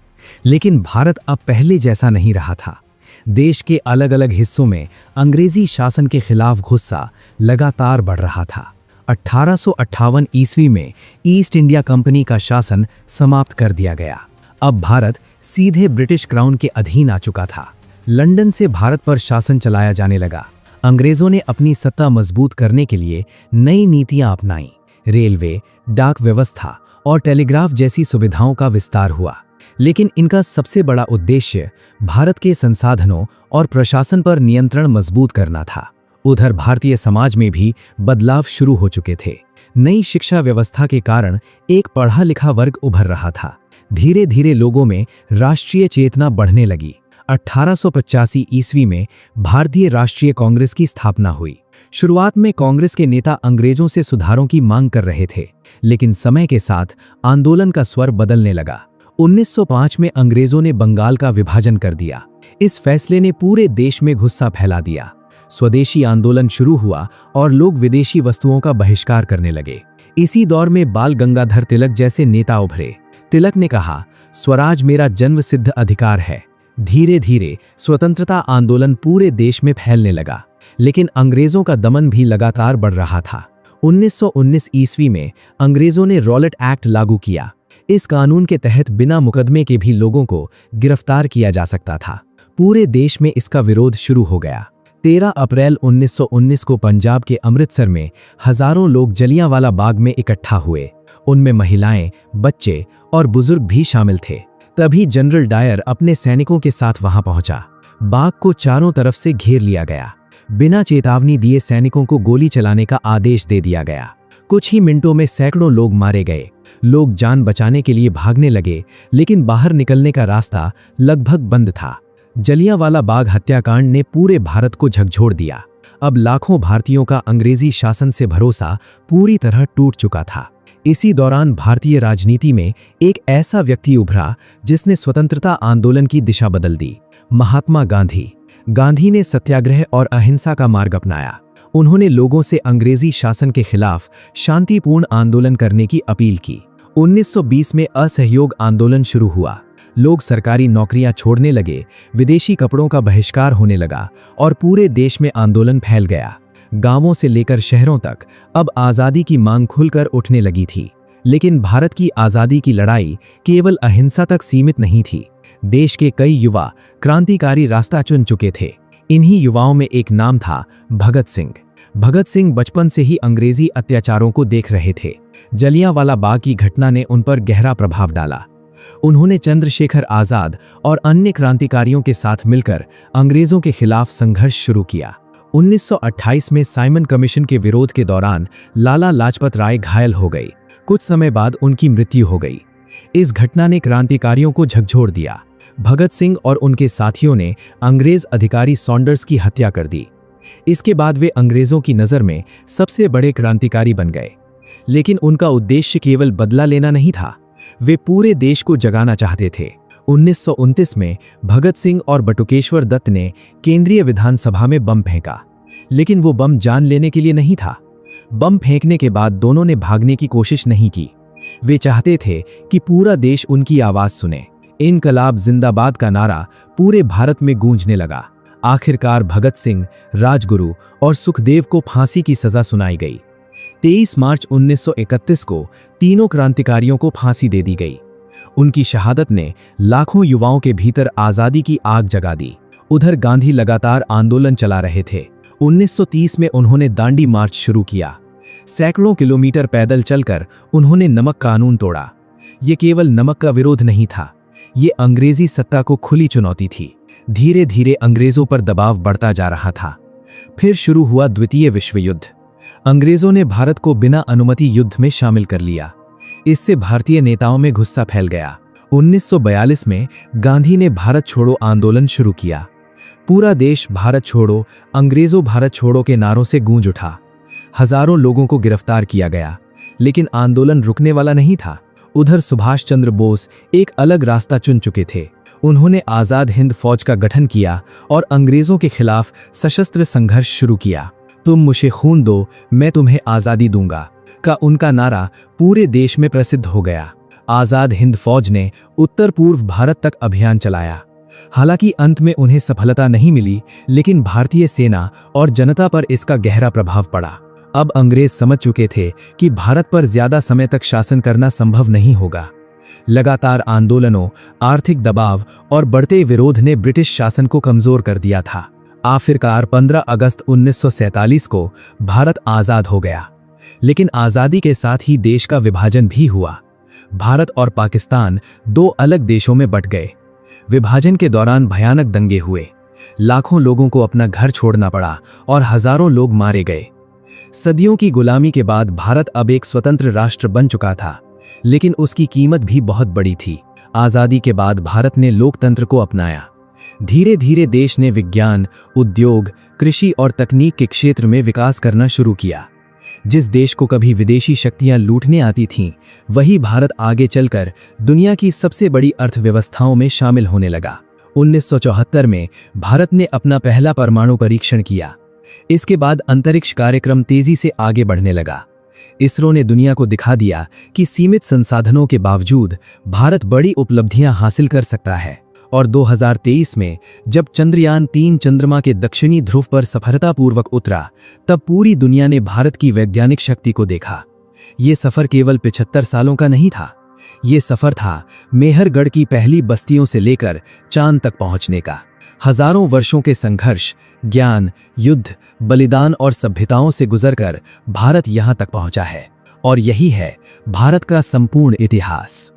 लेकिन भारत अब पहले जैसा नहीं रहा था। देश के अलग अलग हिस्सों में अंग्रेजी शासन के खिलाफ गुस्सा लगातार बढ़ रहा था। 1858 ईस्वी में ईस्ट इंडिया कंपनी का शासन समाप्त कर दिया गया। अब भारत सीधे ब्रिटिश क्राउन के अधीन आ चुका था। लंदन से भारत पर शासन चलाया जाने लगा। अंग्रेजों ने अपनी सत्ता मजबूत करने के लिए नई नीतियां अपनाईं। रेलवे, डाक व्यवस्था और टेलीग्राफ जैसी सुविधाओं का विस्तार हुआ, लेकिन इनका सबसे बड़ा उद्देश्य भारत के संसाधनों और प्रशासन पर नियंत्रण मजबूत करना था। उधर भारतीय समाज में भी बदलाव शुरू हो चुके थे। नई शिक्षा व्यवस्था के कारण एक पढ़ा लिखा वर्ग उभर रहा था। धीरे धीरे लोगों में राष्ट्रीय चेतना बढ़ने लगी। 1885 ईस्वी में भारतीय राष्ट्रीय कांग्रेस की स्थापना हुई। शुरुआत में कांग्रेस के नेता अंग्रेजों से सुधारों की मांग कर रहे थे, लेकिन समय के साथ आंदोलन का स्वर बदलने लगा। 1905 में अंग्रेजों ने बंगाल का विभाजन कर दिया। इस फैसले ने पूरे देश में गुस्सा फैला दिया। स्वदेशी आंदोलन शुरू हुआ और लोग विदेशी वस्तुओं का बहिष्कार करने लगे। इसी दौर में बाल गंगाधर तिलक जैसे नेता उभरे। तिलक ने कहा, स्वराज मेरा जन्मसिद्ध अधिकार है। धीरे धीरे स्वतंत्रता आंदोलन पूरे देश में फैलने लगा, लेकिन अंग्रेजों का दमन भी लगातार बढ़ रहा था। 1919 ईस्वी में अंग्रेजों ने रॉलेट एक्ट लागू किया। इस कानून के तहत बिना मुकदमे के भी लोगों को गिरफ्तार किया जा सकता था। पूरे देश में इसका विरोध शुरू हो गया। 13 अप्रैल 1919 को पंजाब के अमृतसर में हजारों लोग जलियांवाला बाग में इकट्ठा हुए। उनमें महिलाएं, बच्चे और बुजुर्ग भी शामिल थे। तभी जनरल डायर अपने सैनिकों के साथ वहां पहुंचा। बाग को चारों तरफ से घेर लिया गया। बिना चेतावनी दिए सैनिकों को गोली चलाने का आदेश दे दिया गया। कुछ ही मिनटों में सैकड़ों लोग मारे गए। लोग जान बचाने के लिए भागने लगे, लेकिन बाहर निकलने का रास्ता लगभग बंद था। जलियांवाला बाग हत्याकांड ने पूरे भारत को झकझोर दिया। अब लाखों भारतीयों का अंग्रेजी शासन से भरोसा पूरी तरह टूट चुका था। इसी दौरान भारतीय राजनीति में एक ऐसा व्यक्ति उभरा जिसने स्वतंत्रता आंदोलन की दिशा बदल दी, महात्मा गांधी। गांधी ने सत्याग्रह और अहिंसा का मार्ग अपनाया। उन्होंने लोगों से अंग्रेजी शासन के खिलाफ शांतिपूर्ण आंदोलन करने की अपील की। 1920 में असहयोग आंदोलन शुरू हुआ। लोग सरकारी नौकरियां छोड़ने लगे, विदेशी कपड़ों का बहिष्कार होने लगा और पूरे देश में आंदोलन फैल गया। गांवों से लेकर शहरों तक अब आज़ादी की मांग खुलकर उठने लगी थी। लेकिन भारत की आज़ादी की लड़ाई केवल अहिंसा तक सीमित नहीं थी। देश के कई युवा क्रांतिकारी रास्ता चुन चुके थे। इन्हीं युवाओं में एक नाम था भगत सिंह। भगत सिंह बचपन से ही अंग्रेजी अत्याचारों को देख रहे थे। जलियांवाला बाग की घटना ने उन पर गहरा प्रभाव डाला। उन्होंने चंद्रशेखर आजाद और अन्य क्रांतिकारियों के साथ मिलकर अंग्रेजों के खिलाफ संघर्ष शुरू किया। 1928 में साइमन कमीशन के विरोध के दौरान लाला लाजपत राय घायल हो गई। कुछ समय बाद उनकी मृत्यु हो गई। इस घटना ने क्रांतिकारियों को झकझोर दिया। भगत सिंह और उनके साथियों ने अंग्रेज अधिकारी सॉन्डर्स की हत्या कर दी। इसके बाद वे अंग्रेजों की नज़र में सबसे बड़े क्रांतिकारी बन गए। लेकिन उनका उद्देश्य केवल बदला लेना नहीं था, वे पूरे देश को जगाना चाहते थे। 1929 में भगत सिंह और बटुकेश्वर दत्त ने केंद्रीय विधानसभा में बम फेंका, लेकिन वो बम जान लेने के लिए नहीं था। बम फेंकने के बाद दोनों ने भागने की कोशिश नहीं की। वे चाहते थे कि पूरा देश उनकी आवाज सुने। इनकलाब जिंदाबाद का नारा पूरे भारत में गूंजने लगा। आखिरकार भगत सिंह, राजगुरु और सुखदेव को फांसी की सजा सुनाई गई। 23 मार्च 1931 को तीनों क्रांतिकारियों को फांसी दे दी गई। उनकी शहादत ने लाखों युवाओं के भीतर आजादी की आग जगा दी। उधर गांधी लगातार आंदोलन चला रहे थे। 1930 में उन्होंने दांडी मार्च शुरू किया। सैकड़ों किलोमीटर पैदल चलकर उन्होंने नमक कानून तोड़ा। ये केवल नमक का विरोध नहीं था, ये अंग्रेजी सत्ता को खुली चुनौती थी। धीरे धीरे अंग्रेजों पर दबाव बढ़ता जा रहा था। फिर शुरू हुआ द्वितीय विश्व युद्ध। अंग्रेजों ने भारत को बिना अनुमति युद्ध में शामिल कर लिया। इससे भारतीय नेताओं में गुस्सा फैल गया। 1942 में गांधी ने भारत छोड़ो आंदोलन शुरू किया। पूरा देश भारत छोड़ो, अंग्रेजों भारत छोड़ो के नारों से गूंज उठा। हजारों लोगों को गिरफ्तार किया गया, लेकिन आंदोलन रुकने वाला नहीं था। उधर सुभाष चंद्र बोस एक अलग रास्ता चुन चुके थे। उन्होंने आजाद हिंद फौज का गठन किया और अंग्रेजों के खिलाफ सशस्त्र संघर्ष शुरू किया। तुम मुझे खून दो, मैं तुम्हें आजादी दूंगा का उनका नारा पूरे देश में प्रसिद्ध हो गया। आजाद हिंद फौज ने उत्तर पूर्व भारत तक अभियान चलाया। हालांकि अंत में उन्हें सफलता नहीं मिली, लेकिन भारतीय सेना और जनता पर इसका गहरा प्रभाव पड़ा। अब अंग्रेज समझ चुके थे कि भारत पर ज्यादा समय तक शासन करना संभव नहीं होगा। लगातार आंदोलनों, आर्थिक दबाव और बढ़ते विरोध ने ब्रिटिश शासन को कमजोर कर दिया था। आखिरकार 15 अगस्त 1947 को भारत आजाद हो गया, लेकिन आजादी के साथ ही देश का विभाजन भी हुआ। भारत और पाकिस्तान दो अलग देशों में बंट गए। विभाजन के दौरान भयानक दंगे हुए, लाखों लोगों को अपना घर छोड़ना पड़ा और हजारों लोग मारे गए। सदियों की गुलामी के बाद भारत अब एक स्वतंत्र राष्ट्र बन चुका था, लेकिन उसकी कीमत भी बहुत बड़ी थी। आजादी के बाद भारत ने लोकतंत्र को अपनाया। धीरे धीरे देश ने विज्ञान, उद्योग, कृषि और तकनीक के क्षेत्र में विकास करना शुरू किया। जिस देश को कभी विदेशी शक्तियां लूटने आती थीं, वही भारत आगे चलकर दुनिया की सबसे बड़ी अर्थव्यवस्थाओं में शामिल होने लगा। 1974 में भारत ने अपना पहला परमाणु परीक्षण किया। इसके बाद अंतरिक्ष कार्यक्रम तेजी से आगे बढ़ने लगा। इसरो ने दुनिया को दिखा दिया कि सीमित संसाधनों के बावजूद भारत बड़ी उपलब्धियां हासिल कर सकता है। और 2023 में जब चंद्रयान 3 चंद्रमा के दक्षिणी ध्रुव पर सफलतापूर्वक उतरा, तब पूरी दुनिया ने भारत की वैज्ञानिक शक्ति को देखा। ये सफर केवल 75 सालों का नहीं था, ये सफर था मेहरगढ़ की पहली बस्तियों से लेकर चांद तक पहुंचने का। हजारों वर्षों के संघर्ष, ज्ञान, युद्ध, बलिदान और सभ्यताओं से गुजरकर भारत यहां तक पहुंचा है। और यही है भारत का संपूर्ण इतिहास।